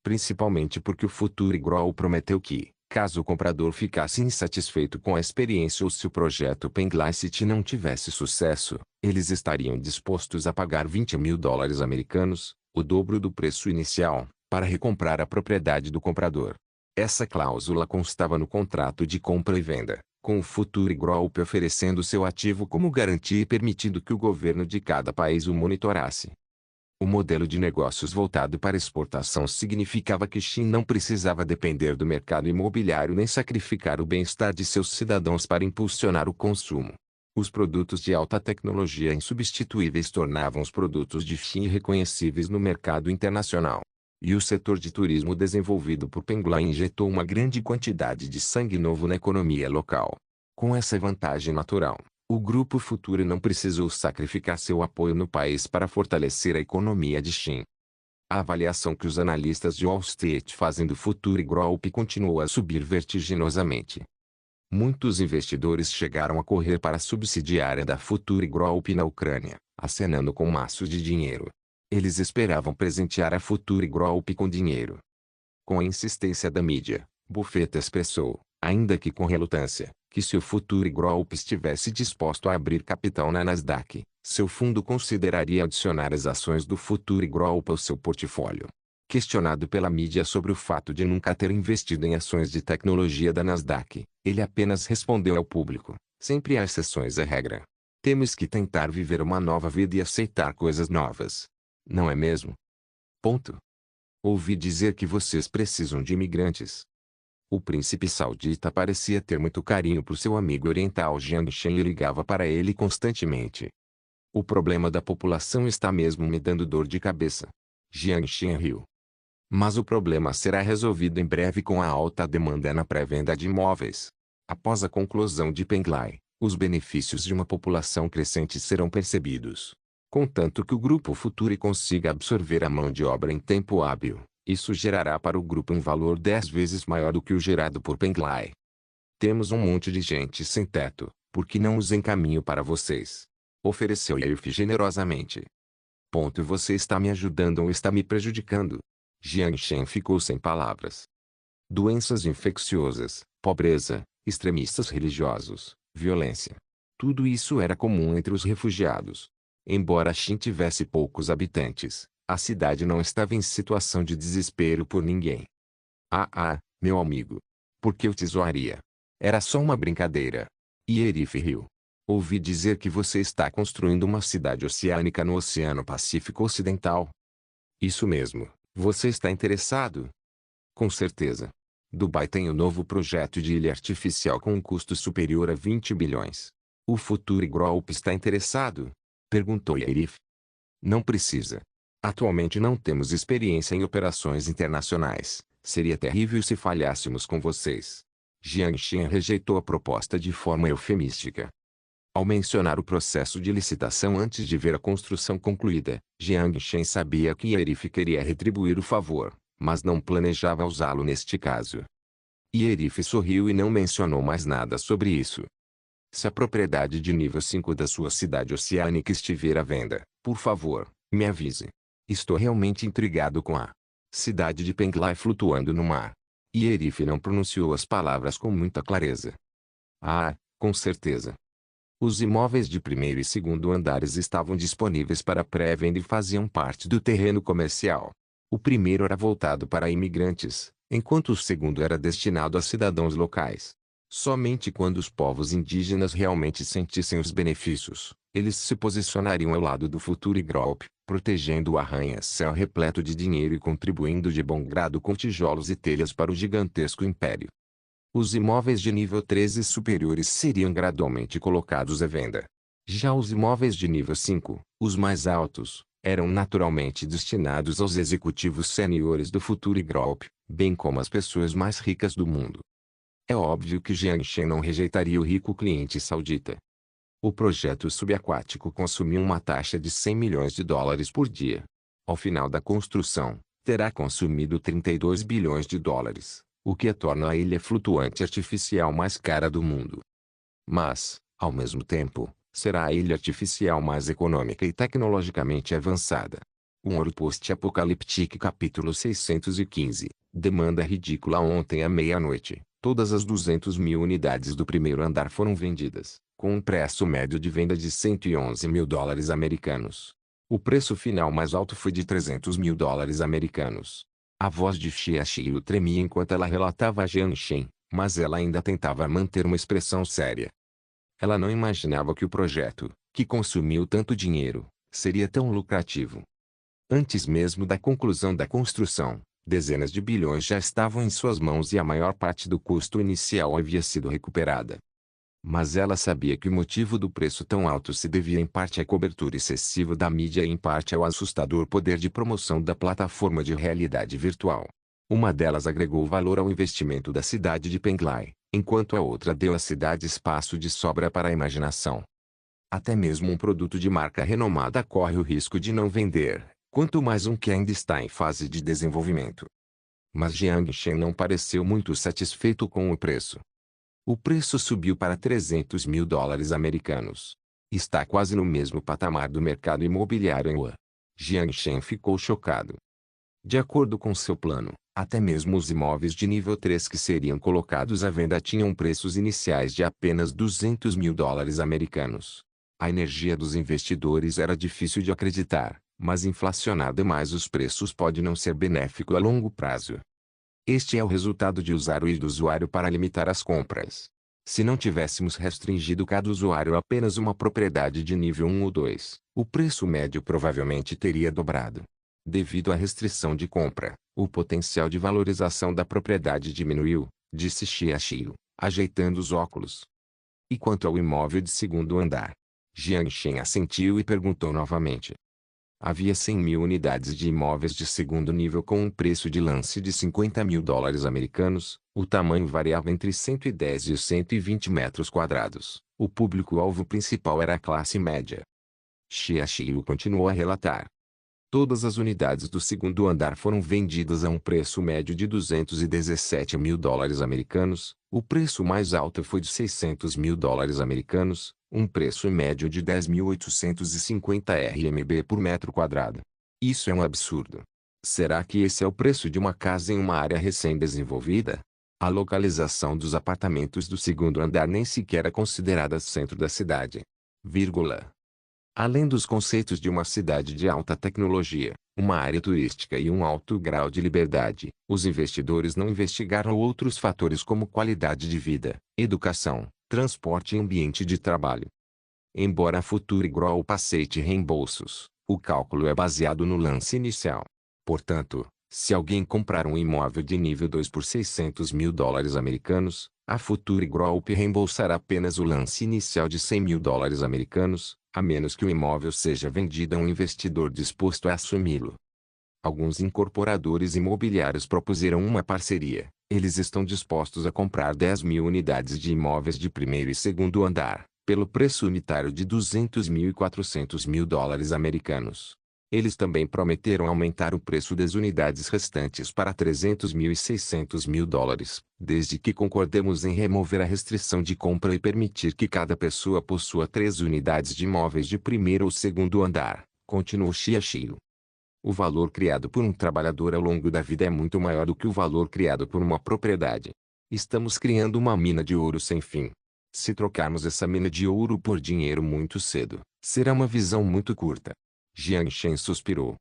Principalmente porque o Futuri Group prometeu que, caso o comprador ficasse insatisfeito com a experiência ou se o projeto Penglai City não tivesse sucesso, eles estariam dispostos a pagar $20.000 americanos, o dobro do preço inicial, para recomprar a propriedade do comprador. Essa cláusula constava no contrato de compra e venda, com o Futuri Group oferecendo seu ativo como garantia e permitindo que o governo de cada país o monitorasse. O modelo de negócios voltado para exportação significava que Xin não precisava depender do mercado imobiliário nem sacrificar o bem-estar de seus cidadãos para impulsionar o consumo. Os produtos de alta tecnologia insubstituíveis tornavam os produtos de Xin irreconhecíveis no mercado internacional. E o setor de turismo desenvolvido por Penglai injetou uma grande quantidade de sangue novo na economia local. Com essa vantagem natural, o Grupo Futuri não precisou sacrificar seu apoio no país para fortalecer a economia de Xin. A avaliação que os analistas de Wall Street fazem do Futuri Group continuou a subir vertiginosamente. Muitos investidores chegaram a correr para a subsidiária da Futuri Group na Ucrânia, acenando com maços de dinheiro. Eles esperavam presentear a Futuri Group com dinheiro. Com a insistência da mídia, Buffett expressou, ainda que com relutância, que se o Futuri Group estivesse disposto a abrir capital na Nasdaq, seu fundo consideraria adicionar as ações do Futuri Group ao seu portfólio. Questionado pela mídia sobre o fato de nunca ter investido em ações de tecnologia da Nasdaq, ele apenas respondeu ao público: sempre há exceções à regra. Temos que tentar viver uma nova vida e aceitar coisas novas. Não é mesmo? Ponto. Ouvi dizer que vocês precisam de imigrantes. O príncipe saudita parecia ter muito carinho por seu amigo oriental Jiang Shen e ligava para ele constantemente. O problema da população está mesmo me dando dor de cabeça. Jiang Shen riu. Mas o problema será resolvido em breve com a alta demanda na pré-venda de imóveis. Após a conclusão de Penglai, os benefícios de uma população crescente serão percebidos. Contanto que o grupo Futuri consiga absorver a mão de obra em tempo hábil, isso gerará para o grupo um valor 10 vezes maior do que o gerado por Penglai. Temos um monte de gente sem teto, por que não os encaminho para vocês? Ofereceu Yelf generosamente. Ponto. Você está me ajudando ou está me prejudicando? Jiang Shen ficou sem palavras. Doenças infecciosas, pobreza, extremistas religiosos, violência. Tudo isso era comum entre os refugiados. Embora Xin tivesse poucos habitantes, a cidade não estava em situação de desespero por ninguém. Meu amigo. Por que eu te zoaria? Era só uma brincadeira. Yerif riu. Ouvi dizer que você está construindo uma cidade oceânica no Oceano Pacífico Ocidental. Isso mesmo. Você está interessado? Com certeza. Dubai tem um novo projeto de ilha artificial com um custo superior a 20 bilhões. O Futuri Group está interessado? Perguntou Yerif. Não precisa. Atualmente não temos experiência em operações internacionais. Seria terrível se falhássemos com vocês. Jiang Shen rejeitou a proposta de forma eufemística. Ao mencionar o processo de licitação antes de ver a construção concluída, Jiang Shen sabia que Yerif queria retribuir o favor, mas não planejava usá-lo neste caso. Yerif sorriu e não mencionou mais nada sobre isso. Se a propriedade de nível 5 da sua cidade oceânica estiver à venda, por favor, me avise. Estou realmente intrigado com a cidade de Penglai flutuando no mar. Yerif não pronunciou as palavras com muita clareza. Com certeza. Os imóveis de primeiro e segundo andares estavam disponíveis para pré-venda e faziam parte do terreno comercial. O primeiro era voltado para imigrantes, enquanto o segundo era destinado a cidadãos locais. Somente quando os povos indígenas realmente sentissem os benefícios, eles se posicionariam ao lado do Futuri Group, protegendo o arranha-céu repleto de dinheiro e contribuindo de bom grado com tijolos e telhas para o gigantesco império. Os imóveis de nível 13 superiores seriam gradualmente colocados à venda. Já os imóveis de nível 5, os mais altos, eram naturalmente destinados aos executivos seniores do Futuri Group, bem como às pessoas mais ricas do mundo. É óbvio que Jiang Shen não rejeitaria o rico cliente saudita. O projeto subaquático consumiu uma taxa de 100 milhões de dólares por dia. Ao final da construção, terá consumido 32 bilhões de dólares, o que a torna a ilha flutuante artificial mais cara do mundo. Mas, ao mesmo tempo, será a ilha artificial mais econômica e tecnologicamente avançada. Um Ouro Post-Apocaliptic capítulo 615, demanda ridícula. Ontem à meia-noite, todas as 200 mil unidades do primeiro andar foram vendidas, com um preço médio de venda de 111 mil dólares americanos. O preço final mais alto foi de 300 mil dólares americanos. A voz de Xia Xiu tremia enquanto ela relatava a Jiang Shen, mas ela ainda tentava manter uma expressão séria. Ela não imaginava que o projeto, que consumiu tanto dinheiro, seria tão lucrativo. Antes mesmo da conclusão da construção, dezenas de bilhões já estavam em suas mãos e a maior parte do custo inicial havia sido recuperada. Mas ela sabia que o motivo do preço tão alto se devia em parte à cobertura excessiva da mídia e em parte ao assustador poder de promoção da plataforma de realidade virtual. Uma delas agregou valor ao investimento da cidade de Penglai, enquanto a outra deu à cidade espaço de sobra para a imaginação. Até mesmo um produto de marca renomada corre o risco de não vender, quanto mais um que ainda está em fase de desenvolvimento. Mas Jiang Shen não pareceu muito satisfeito com o preço. O preço subiu para 300 mil dólares americanos. Está quase no mesmo patamar do mercado imobiliário em Wuhan. Jiang Shen ficou chocado. De acordo com seu plano, até mesmo os imóveis de nível 3 que seriam colocados à venda tinham preços iniciais de apenas 200 mil dólares americanos. A energia dos investidores era difícil de acreditar, Mas inflacionar demais os preços pode não ser benéfico a longo prazo. Este é o resultado de usar o I do usuário para limitar as compras. Se não tivéssemos restringido cada usuário a apenas uma propriedade de nível 1 ou 2, o preço médio provavelmente teria dobrado. Devido à restrição de compra, o potencial de valorização da propriedade diminuiu, disse Xiaoxiu, ajeitando os óculos. E quanto ao imóvel de segundo andar? Jiangxin assentiu e perguntou novamente. Havia 100.000 unidades de imóveis de segundo nível com um preço de lance de US$ 50.000. O tamanho variava entre 110 e 120 metros quadrados. O público-alvo principal era a classe média. Xiaoxiu continuou a relatar. Todas as unidades do segundo andar foram vendidas a um preço médio de US$ 217.000. O preço mais alto foi de US$ 600.000, um preço médio de 10.850 RMB por metro quadrado. Isso é um absurdo. Será que esse é o preço de uma casa em uma área recém-desenvolvida? A localização dos apartamentos do segundo andar nem sequer é considerada centro da cidade. Além dos conceitos de uma cidade de alta tecnologia, uma área turística e um alto grau de liberdade, os investidores não investigaram outros fatores como qualidade de vida, educação, transporte e ambiente de trabalho. Embora a Future Group aceite reembolsos, o cálculo é baseado no lance inicial. Portanto, se alguém comprar um imóvel de nível 2 por US$ 600.000, a Future Group reembolsará apenas o lance inicial de US$ 100.000, a menos que o imóvel seja vendido a um investidor disposto a assumi-lo. Alguns incorporadores imobiliários propuseram uma parceria. Eles estão dispostos a comprar 10.000 unidades de imóveis de primeiro e segundo andar, pelo preço unitário de US$ 200.000 e US$ 400.000. Eles também prometeram aumentar o preço das unidades restantes para US$ 300.000 e US$ 600.000, desde que concordemos em remover a restrição de compra e permitir que cada pessoa possua 3 unidades de imóveis de primeiro ou segundo andar, continuou Xiaoxiu. O valor criado por um trabalhador ao longo da vida é muito maior do que o valor criado por uma propriedade. Estamos criando uma mina de ouro sem fim. Se trocarmos essa mina de ouro por dinheiro muito cedo, será uma visão muito curta. Jiangxin suspirou.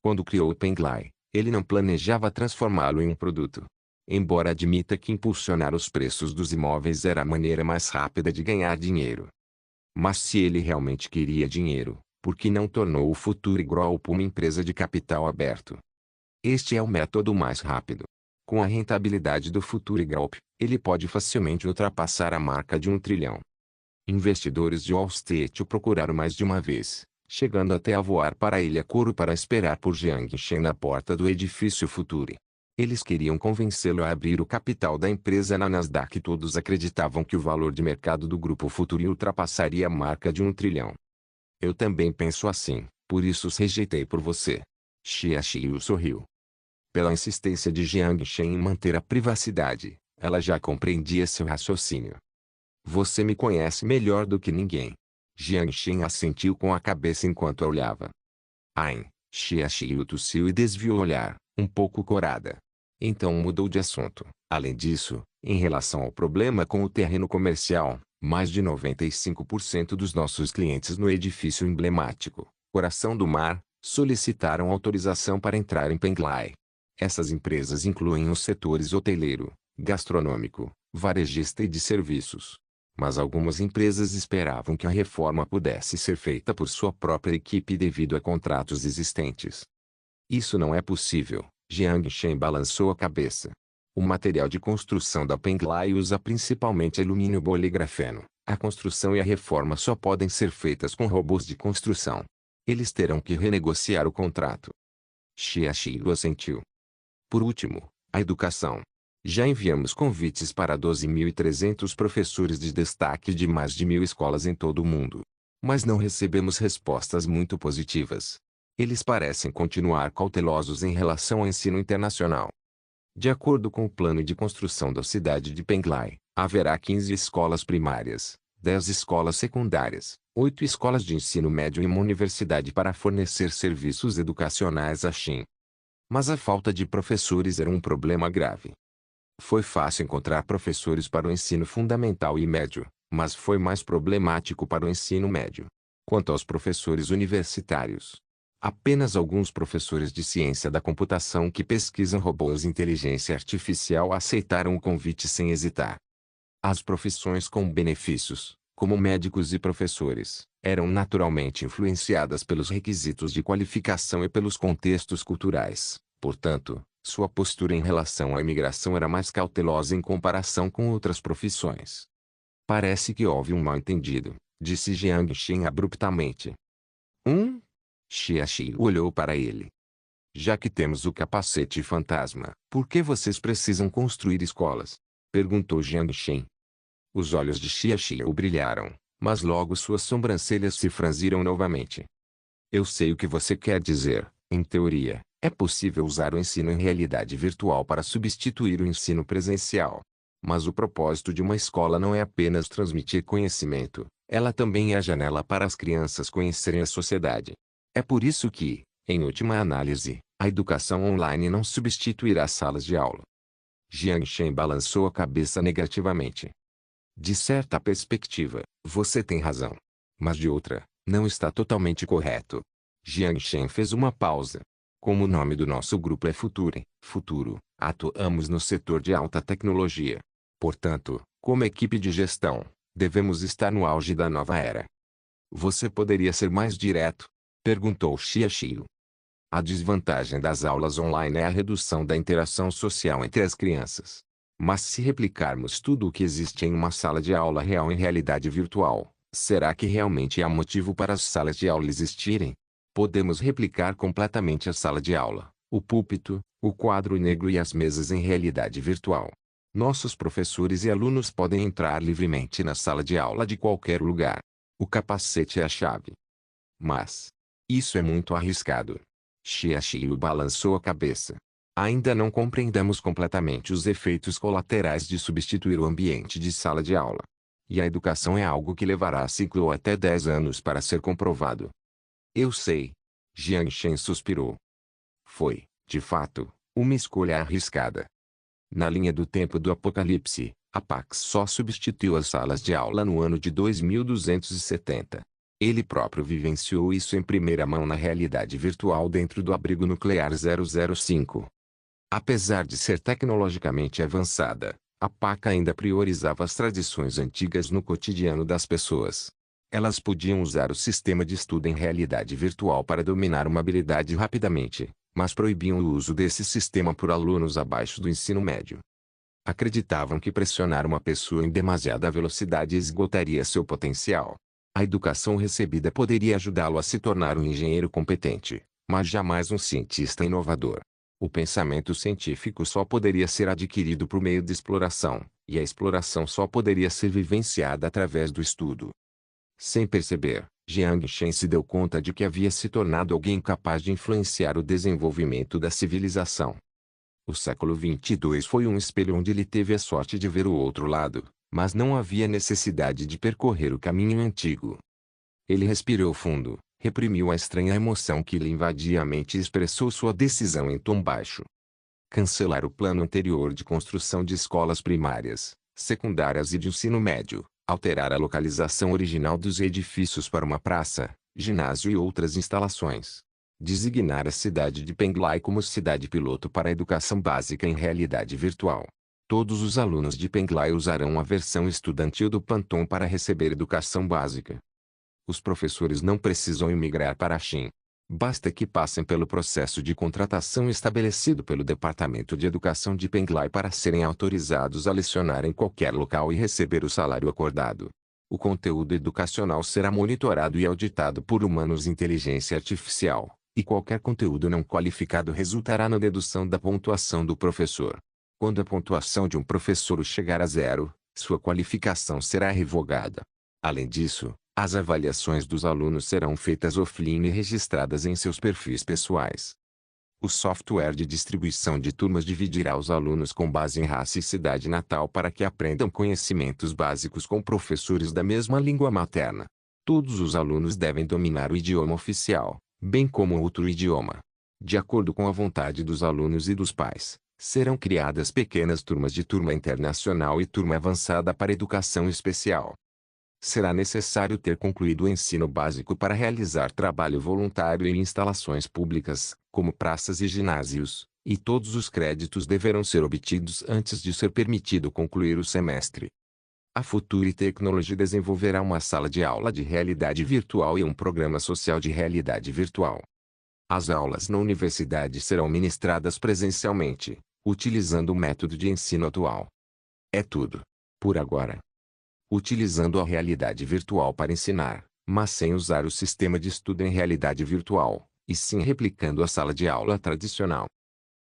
Quando criou o Penglai, ele não planejava transformá-lo em um produto. Embora admita que impulsionar os preços dos imóveis era a maneira mais rápida de ganhar dinheiro. Mas se ele realmente queria dinheiro, por que não tornou o Future Group uma empresa de capital aberto? Este é o método mais rápido. Com a rentabilidade do Future Group, ele pode facilmente ultrapassar a marca de 1 trilhão. Investidores de Wall Street o procuraram mais de uma vez, chegando até a voar para a Ilha Couro para esperar por Jiangxin na porta do edifício Future. Eles queriam convencê-lo a abrir o capital da empresa na Nasdaq e todos acreditavam que o valor de mercado do grupo Future ultrapassaria a marca de 1 trilhão. Eu também penso assim, por isso os rejeitei por você. Xiaoxiu sorriu. Pela insistência de Jiangxin em manter a privacidade, ela já compreendia seu raciocínio. Você me conhece melhor do que ninguém. Jiangxin assentiu com a cabeça enquanto a olhava. Xiaoxiu tossiu e desviou o olhar, um pouco corada. Então mudou de assunto. Além disso, em relação ao problema com o terreno comercial, mais de 95% dos nossos clientes no edifício emblemático, Coração do Mar, solicitaram autorização para entrar em Penglai. Essas empresas incluem os setores hoteleiro, gastronômico, varejista e de serviços. Mas algumas empresas esperavam que a reforma pudesse ser feita por sua própria equipe devido a contratos existentes. Isso não é possível, Jiangxin balançou a cabeça. O material de construção da Penglai usa principalmente alumínio poligrafeno. A construção e a reforma só podem ser feitas com robôs de construção. Eles terão que renegociar o contrato. Xiaoxiu assentiu. Por último, a educação. Já enviamos convites para 12.300 professores de destaque de mais de 1.000 escolas em todo o mundo. Mas não recebemos respostas muito positivas. Eles parecem continuar cautelosos em relação ao ensino internacional. De acordo com o plano de construção da cidade de Penglai, haverá 15 escolas primárias, 10 escolas secundárias, 8 escolas de ensino médio e uma universidade para fornecer serviços educacionais à Xin. Mas a falta de professores era um problema grave. Foi fácil encontrar professores para o ensino fundamental e médio, mas foi mais problemático para o ensino médio. Quanto aos professores universitários, Apenas alguns professores de ciência da computação que pesquisam robôs e inteligência artificial aceitaram o convite sem hesitar. As profissões com benefícios, como médicos e professores, eram naturalmente influenciadas pelos requisitos de qualificação e pelos contextos culturais. Portanto, sua postura em relação à imigração era mais cautelosa em comparação com outras profissões. Parece que houve um mal-entendido, disse Jiang Shen abruptamente. Xia olhou para ele. Já que temos o capacete fantasma, por que vocês precisam construir escolas? Perguntou Jiang Shen. Os olhos de Xia brilharam, mas logo suas sobrancelhas se franziram novamente. Eu sei o que você quer dizer. Em teoria, é possível usar o ensino em realidade virtual para substituir o ensino presencial. Mas o propósito de uma escola não é apenas transmitir conhecimento, ela também é a janela para as crianças conhecerem a sociedade. É por isso que, em última análise, a educação online não substituirá salas de aula. Jiang Shen balançou a cabeça negativamente. De certa perspectiva, você tem razão. Mas de outra, não está totalmente correto. Jiang Shen fez uma pausa. Como o nome do nosso grupo é Futuro, atuamos no setor de alta tecnologia. Portanto, como equipe de gestão, devemos estar no auge da nova era. Você poderia ser mais direto? Perguntou Xia. A desvantagem das aulas online é a redução da interação social entre as crianças. Mas se replicarmos tudo o que existe em uma sala de aula real em realidade virtual, será que realmente há motivo para as salas de aula existirem? Podemos replicar completamente a sala de aula, o púlpito, o quadro negro e as mesas em realidade virtual. Nossos professores e alunos podem entrar livremente na sala de aula de qualquer lugar. O capacete é a chave. Mas isso é muito arriscado. Xia balançou a cabeça. Ainda não compreendemos completamente os efeitos colaterais de substituir o ambiente de sala de aula. E a educação é algo que levará 5 ou até 10 anos para ser comprovado. Eu sei. Jiang Shen suspirou. Foi, de fato, uma escolha arriscada. Na linha do tempo do apocalipse, a Pax só substituiu as salas de aula no ano de 2270. Ele próprio vivenciou isso em primeira mão na realidade virtual dentro do abrigo nuclear 005. Apesar de ser tecnologicamente avançada, a PAC ainda priorizava as tradições antigas no cotidiano das pessoas. Elas podiam usar o sistema de estudo em realidade virtual para dominar uma habilidade rapidamente, mas proibiam o uso desse sistema por alunos abaixo do ensino médio. Acreditavam que pressionar uma pessoa em demasiada velocidade esgotaria seu potencial. A educação recebida poderia ajudá-lo a se tornar um engenheiro competente, mas jamais um cientista inovador. O pensamento científico só poderia ser adquirido por meio de exploração, e a exploração só poderia ser vivenciada através do estudo. Sem perceber, Jiang Shen se deu conta de que havia se tornado alguém capaz de influenciar o desenvolvimento da civilização. O século 22 foi um espelho onde ele teve a sorte de ver o outro lado, mas não havia necessidade de percorrer o caminho antigo. Ele respirou fundo, reprimiu a estranha emoção que lhe invadia a mente e expressou sua decisão em tom baixo. Cancelar o plano anterior de construção de escolas primárias, secundárias e de ensino médio, alterar a localização original dos edifícios para uma praça, ginásio e outras instalações. Designar a cidade de Penglai como cidade piloto para a educação básica em realidade virtual. Todos os alunos de Penglai usarão a versão estudantil do Panton para receber educação básica. Os professores não precisam imigrar para a Xin. Basta que passem pelo processo de contratação estabelecido pelo Departamento de Educação de Penglai para serem autorizados a lecionar em qualquer local e receber o salário acordado. O conteúdo educacional será monitorado e auditado por humanos inteligência artificial, e qualquer conteúdo não qualificado resultará na dedução da pontuação do professor. Quando a pontuação de um professor chegar a 0, sua qualificação será revogada. Além disso, as avaliações dos alunos serão feitas offline e registradas em seus perfis pessoais. O software de distribuição de turmas dividirá os alunos com base em raça e cidade natal para que aprendam conhecimentos básicos com professores da mesma língua materna. Todos os alunos devem dominar o idioma oficial, bem como outro idioma. De acordo com a vontade dos alunos e dos pais, serão criadas pequenas turmas de turma internacional e turma avançada para educação especial. Será necessário ter concluído o ensino básico para realizar trabalho voluntário em instalações públicas, como praças e ginásios, e todos os créditos deverão ser obtidos antes de ser permitido concluir o semestre. A Future Technology desenvolverá uma sala de aula de realidade virtual e um programa social de realidade virtual. As aulas na universidade serão ministradas presencialmente, utilizando o método de ensino atual. É tudo. Por agora. Utilizando a realidade virtual para ensinar, mas sem usar o sistema de estudo em realidade virtual, e sim replicando a sala de aula tradicional.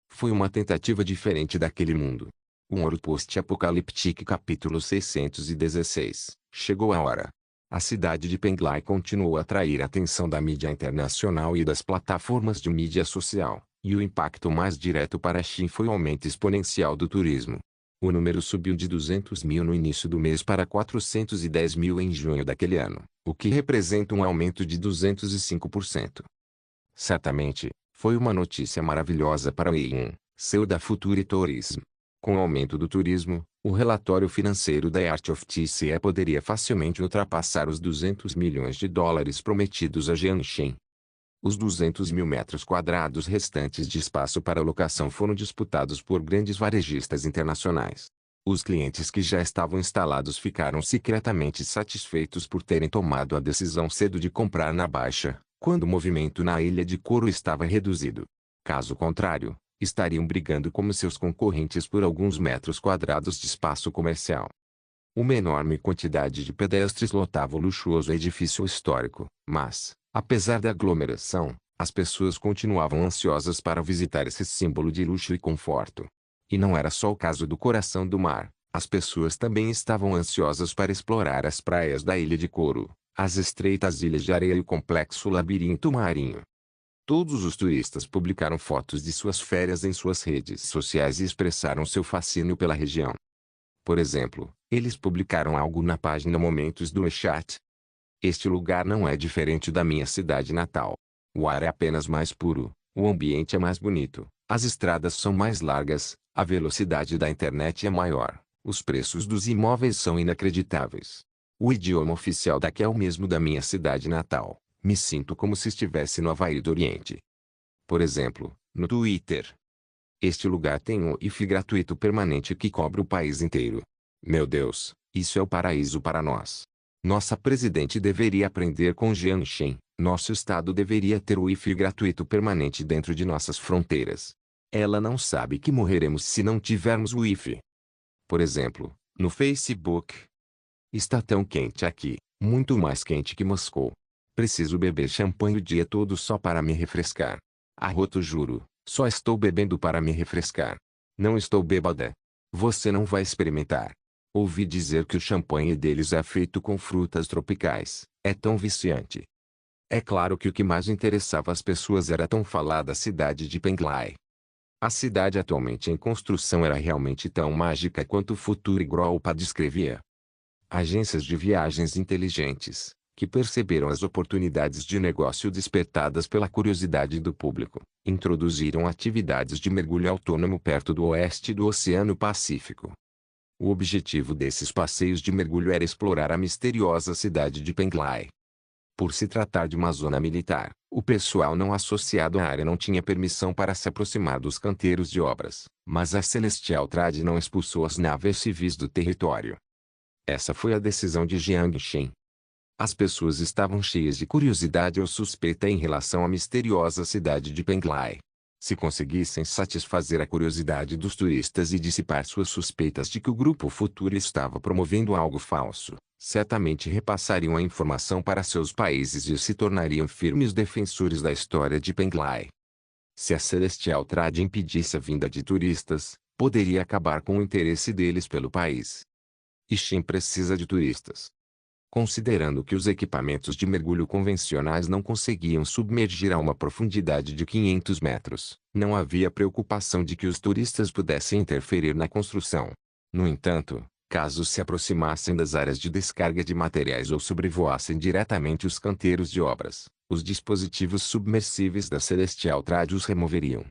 Foi uma tentativa diferente daquele mundo. Um Ouro Post-Apocaliptic capítulo 616. Chegou a hora. A cidade de Penglai continuou a atrair a atenção da mídia internacional e das plataformas de mídia social, e o impacto mais direto para a China foi o aumento exponencial do turismo. O número subiu de 200 mil no início do mês para 410 mil em junho daquele ano, o que representa um aumento de 205%. Certamente, foi uma notícia maravilhosa para o Ian, CEO da Future Tourism. Com o aumento do turismo, o relatório financeiro da Art of TCE poderia facilmente ultrapassar os 200 milhões de dólares prometidos a Jianshen. Os 200 mil metros quadrados restantes de espaço para locação foram disputados por grandes varejistas internacionais. Os clientes que já estavam instalados ficaram secretamente satisfeitos por terem tomado a decisão cedo de comprar na baixa, quando o movimento na Ilha de Couro estava reduzido. Caso contrário, estariam brigando como seus concorrentes por alguns metros quadrados de espaço comercial. Uma enorme quantidade de pedestres lotava o luxuoso edifício histórico, mas, apesar da aglomeração, as pessoas continuavam ansiosas para visitar esse símbolo de luxo e conforto. E não era só o caso do coração do mar, as pessoas também estavam ansiosas para explorar as praias da Ilha de Couro, as estreitas ilhas de areia e o complexo labirinto marinho. Todos os turistas publicaram fotos de suas férias em suas redes sociais e expressaram seu fascínio pela região. Por exemplo, eles publicaram algo na página Momentos do WeChat. Este lugar não é diferente da minha cidade natal. O ar é apenas mais puro, o ambiente é mais bonito, as estradas são mais largas, a velocidade da internet é maior, os preços dos imóveis são inacreditáveis. O idioma oficial daqui é o mesmo da minha cidade natal. Me sinto como se estivesse no Havaí do Oriente. Por exemplo, no Twitter. Este lugar tem um Wi-Fi gratuito permanente que cobre o país inteiro. Meu Deus, isso é o paraíso para nós. Nossa presidente deveria aprender com Jianshen. Nosso estado deveria ter o Wi-Fi gratuito permanente dentro de nossas fronteiras. Ela não sabe que morreremos se não tivermos Wi-Fi. Por exemplo, no Facebook. Está tão quente aqui, muito mais quente que Moscou. Preciso beber champanhe o dia todo só para me refrescar. Arroto juro, só estou bebendo para me refrescar. Não estou bêbada. Você não vai experimentar. Ouvi dizer que o champanhe deles é feito com frutas tropicais. É tão viciante. É claro que o que mais interessava as pessoas era a tão falada cidade de Penglai. A cidade atualmente em construção era realmente tão mágica quanto o Future Group a descrevia. Agências de viagens inteligentes, que perceberam as oportunidades de negócio despertadas pela curiosidade do público, introduziram atividades de mergulho autônomo perto do oeste do Oceano Pacífico. O objetivo desses passeios de mergulho era explorar a misteriosa cidade de Penglai. Por se tratar de uma zona militar, o pessoal não associado à área não tinha permissão para se aproximar dos canteiros de obras, mas a Celestial Trade não expulsou as naves civis do território. Essa foi a decisão de Jianshen. As pessoas estavam cheias de curiosidade ou suspeita em relação à misteriosa cidade de Penglai. Se conseguissem satisfazer a curiosidade dos turistas e dissipar suas suspeitas de que o grupo Future estava promovendo algo falso, certamente repassariam a informação para seus países e se tornariam firmes defensores da história de Penglai. Se a Celestial Trade impedisse a vinda de turistas, poderia acabar com o interesse deles pelo país. Ishin precisa de turistas. Considerando que os equipamentos de mergulho convencionais não conseguiam submergir a uma profundidade de 500 metros, não havia preocupação de que os turistas pudessem interferir na construção. No entanto, caso se aproximassem das áreas de descarga de materiais ou sobrevoassem diretamente os canteiros de obras, os dispositivos submersíveis da Celestial Trade os removeriam.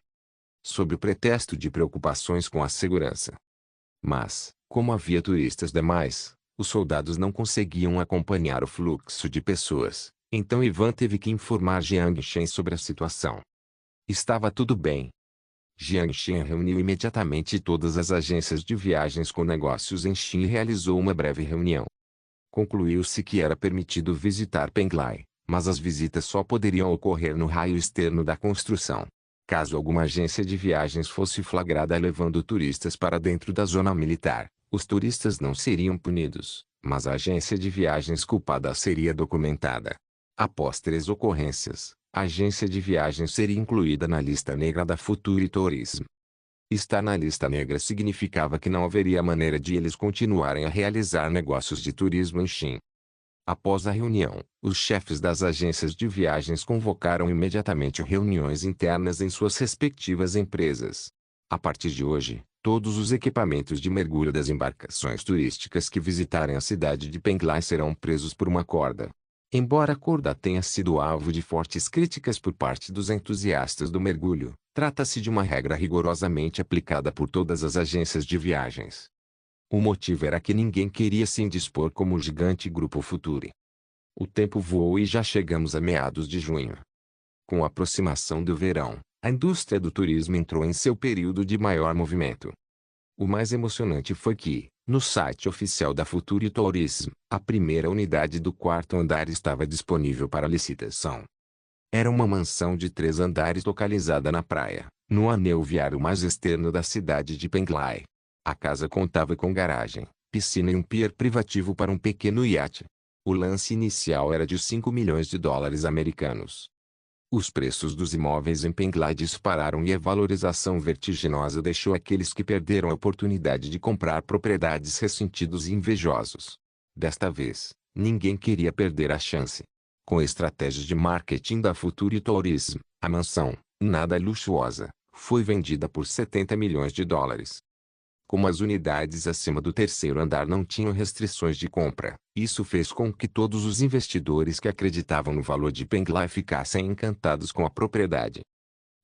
Sob o pretexto de preocupações com a segurança. Mas, como havia turistas demais, Os soldados não conseguiam acompanhar o fluxo de pessoas, então Ivan teve que informar Jiang Shen sobre a situação. Estava tudo bem. Jiang Shen reuniu imediatamente todas as agências de viagens com negócios em Xin e realizou uma breve reunião. Concluiu-se que era permitido visitar Penglai, mas as visitas só poderiam ocorrer no raio externo da construção. Caso alguma agência de viagens fosse flagrada levando turistas para dentro da zona militar, os turistas não seriam punidos, mas a agência de viagens culpada seria documentada. Após 3 ocorrências, a agência de viagens seria incluída na lista negra da Futuri Tourism. Estar na lista negra significava que não haveria maneira de eles continuarem a realizar negócios de turismo em Xin. Após a reunião, os chefes das agências de viagens convocaram imediatamente reuniões internas em suas respectivas empresas. A partir de hoje, todos os equipamentos de mergulho das embarcações turísticas que visitarem a cidade de Penglai serão presos por uma corda. Embora a corda tenha sido alvo de fortes críticas por parte dos entusiastas do mergulho, trata-se de uma regra rigorosamente aplicada por todas as agências de viagens. O motivo era que ninguém queria se indispor como o gigante Grupo Futuri. O tempo voou e já chegamos a meados de junho. Com a aproximação do verão, a indústria do turismo entrou em seu período de maior movimento. O mais emocionante foi que, no site oficial da Futuri Tourism, a primeira unidade do 4º andar estava disponível para licitação. Era uma mansão de 3 andares localizada na praia, no anel viário mais externo da cidade de Penglai. A casa contava com garagem, piscina e um pier privativo para um pequeno iate. O lance inicial era de 5 milhões de dólares americanos. Os preços dos imóveis em Penglai dispararam e a valorização vertiginosa deixou aqueles que perderam a oportunidade de comprar propriedades ressentidos e invejosos. Desta vez, ninguém queria perder a chance. Com estratégias de marketing da Futuri Tourism, a mansão, nada luxuosa, foi vendida por 70 milhões de dólares. Como as unidades acima do 3º andar não tinham restrições de compra, isso fez com que todos os investidores que acreditavam no valor de Penglai ficassem encantados com a propriedade.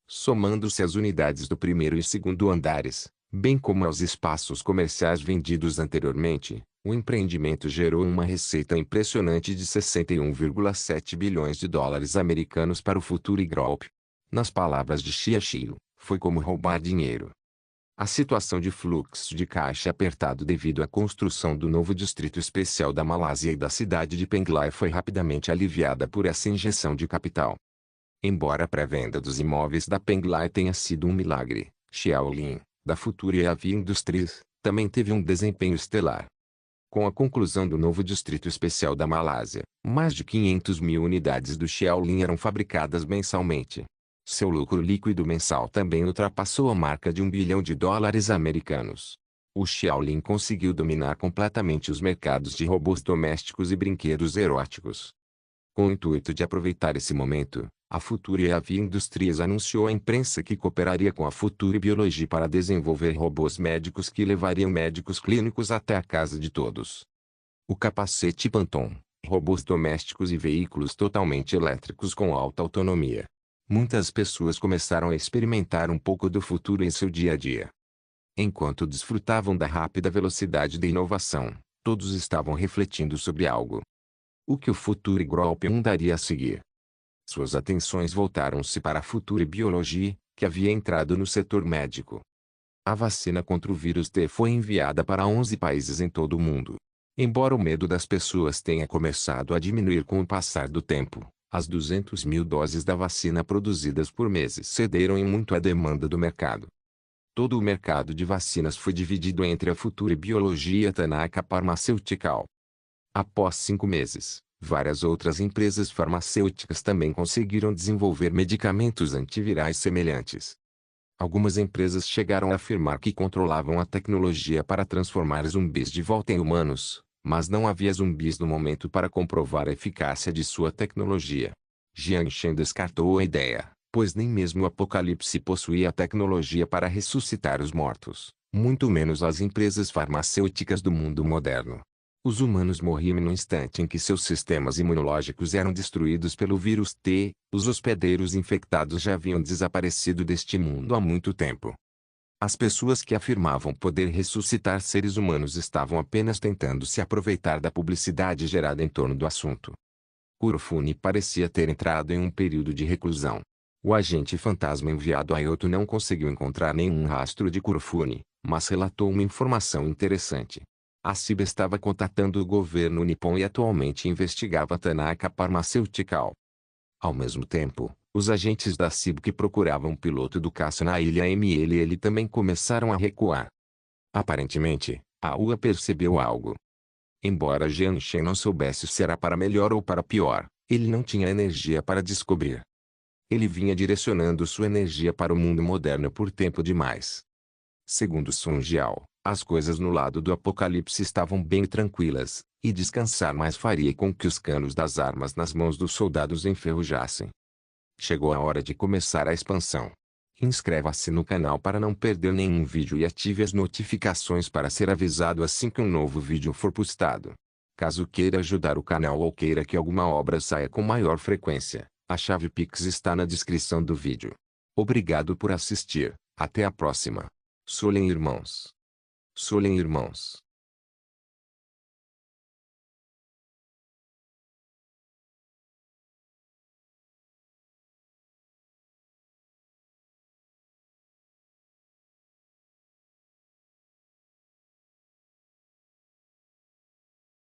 Somando-se às unidades do 1º e 2º andares, bem como aos espaços comerciais vendidos anteriormente, o empreendimento gerou uma receita impressionante de 61,7 bilhões de dólares americanos para o Futuri Group. Nas palavras de Xia Xiu, foi como roubar dinheiro. A situação de fluxo de caixa apertado devido à construção do novo distrito especial da Malásia e da cidade de Penglai foi rapidamente aliviada por essa injeção de capital. Embora a pré-venda dos imóveis da Penglai tenha sido um milagre, Xiaolin, da Futuri Heavy Industries, também teve um desempenho estelar. Com a conclusão do novo distrito especial da Malásia, mais de 500 mil unidades do Xiaolin eram fabricadas mensalmente. Seu lucro líquido mensal também ultrapassou a marca de 1 bilhão de dólares americanos. O Xiaolin conseguiu dominar completamente os mercados de robôs domésticos e brinquedos eróticos. Com o intuito de aproveitar esse momento, a Futuri Heavy Industries anunciou à imprensa que cooperaria com a Futuri Biology para desenvolver robôs médicos que levariam médicos clínicos até a casa de todos. O capacete Panton, robôs domésticos e veículos totalmente elétricos com alta autonomia. Muitas pessoas começaram a experimentar um pouco do futuro em seu dia a dia. Enquanto desfrutavam da rápida velocidade da inovação, todos estavam refletindo sobre algo. O que o Futuri Group daria a seguir? Suas atenções voltaram-se para a Futuri Biology, que havia entrado no setor médico. A vacina contra o vírus T foi enviada para 11 países em todo o mundo. Embora o medo das pessoas tenha começado a diminuir com o passar do tempo, as 200 mil doses da vacina produzidas por meses cederam em muito à demanda do mercado. Todo o mercado de vacinas foi dividido entre a Futuri Biology e a Tanaka Pharmaceutical. Após 5 meses, várias outras empresas farmacêuticas também conseguiram desenvolver medicamentos antivirais semelhantes. Algumas empresas chegaram a afirmar que controlavam a tecnologia para transformar zumbis de volta em humanos, mas não havia zumbis no momento para comprovar a eficácia de sua tecnologia. Jiang Shen descartou a ideia, pois nem mesmo o Apocalipse possuía a tecnologia para ressuscitar os mortos, muito menos as empresas farmacêuticas do mundo moderno. Os humanos morriam no instante em que seus sistemas imunológicos eram destruídos pelo vírus T, os hospedeiros infectados já haviam desaparecido deste mundo há muito tempo. As pessoas que afirmavam poder ressuscitar seres humanos estavam apenas tentando se aproveitar da publicidade gerada em torno do assunto. Kurofune parecia ter entrado em um período de reclusão. O agente fantasma enviado a Yoto não conseguiu encontrar nenhum rastro de Kurofune, mas relatou uma informação interessante. A CIB estava contatando o governo nipom e atualmente investigava Tanaka Pharmaceutical. Ao mesmo tempo, os agentes da CIB que procuravam um piloto do caça na ilha MLL também começaram a recuar. Aparentemente, a UA percebeu algo. Embora Jiang Shen não soubesse se era para melhor ou para pior, ele não tinha energia para descobrir. Ele vinha direcionando sua energia para o mundo moderno por tempo demais. Segundo Sun Jiao, as coisas no lado do apocalipse estavam bem tranquilas, e descansar mais faria com que os canos das armas nas mãos dos soldados enferrujassem. Chegou a hora de começar a expansão. Inscreva-se no canal para não perder nenhum vídeo e ative as notificações para ser avisado assim que um novo vídeo for postado. Caso queira ajudar o canal ou queira que alguma obra saia com maior frequência, a chave Pix está na descrição do vídeo. Obrigado por assistir, até a próxima. Solen Irmãos. Solen Irmãos.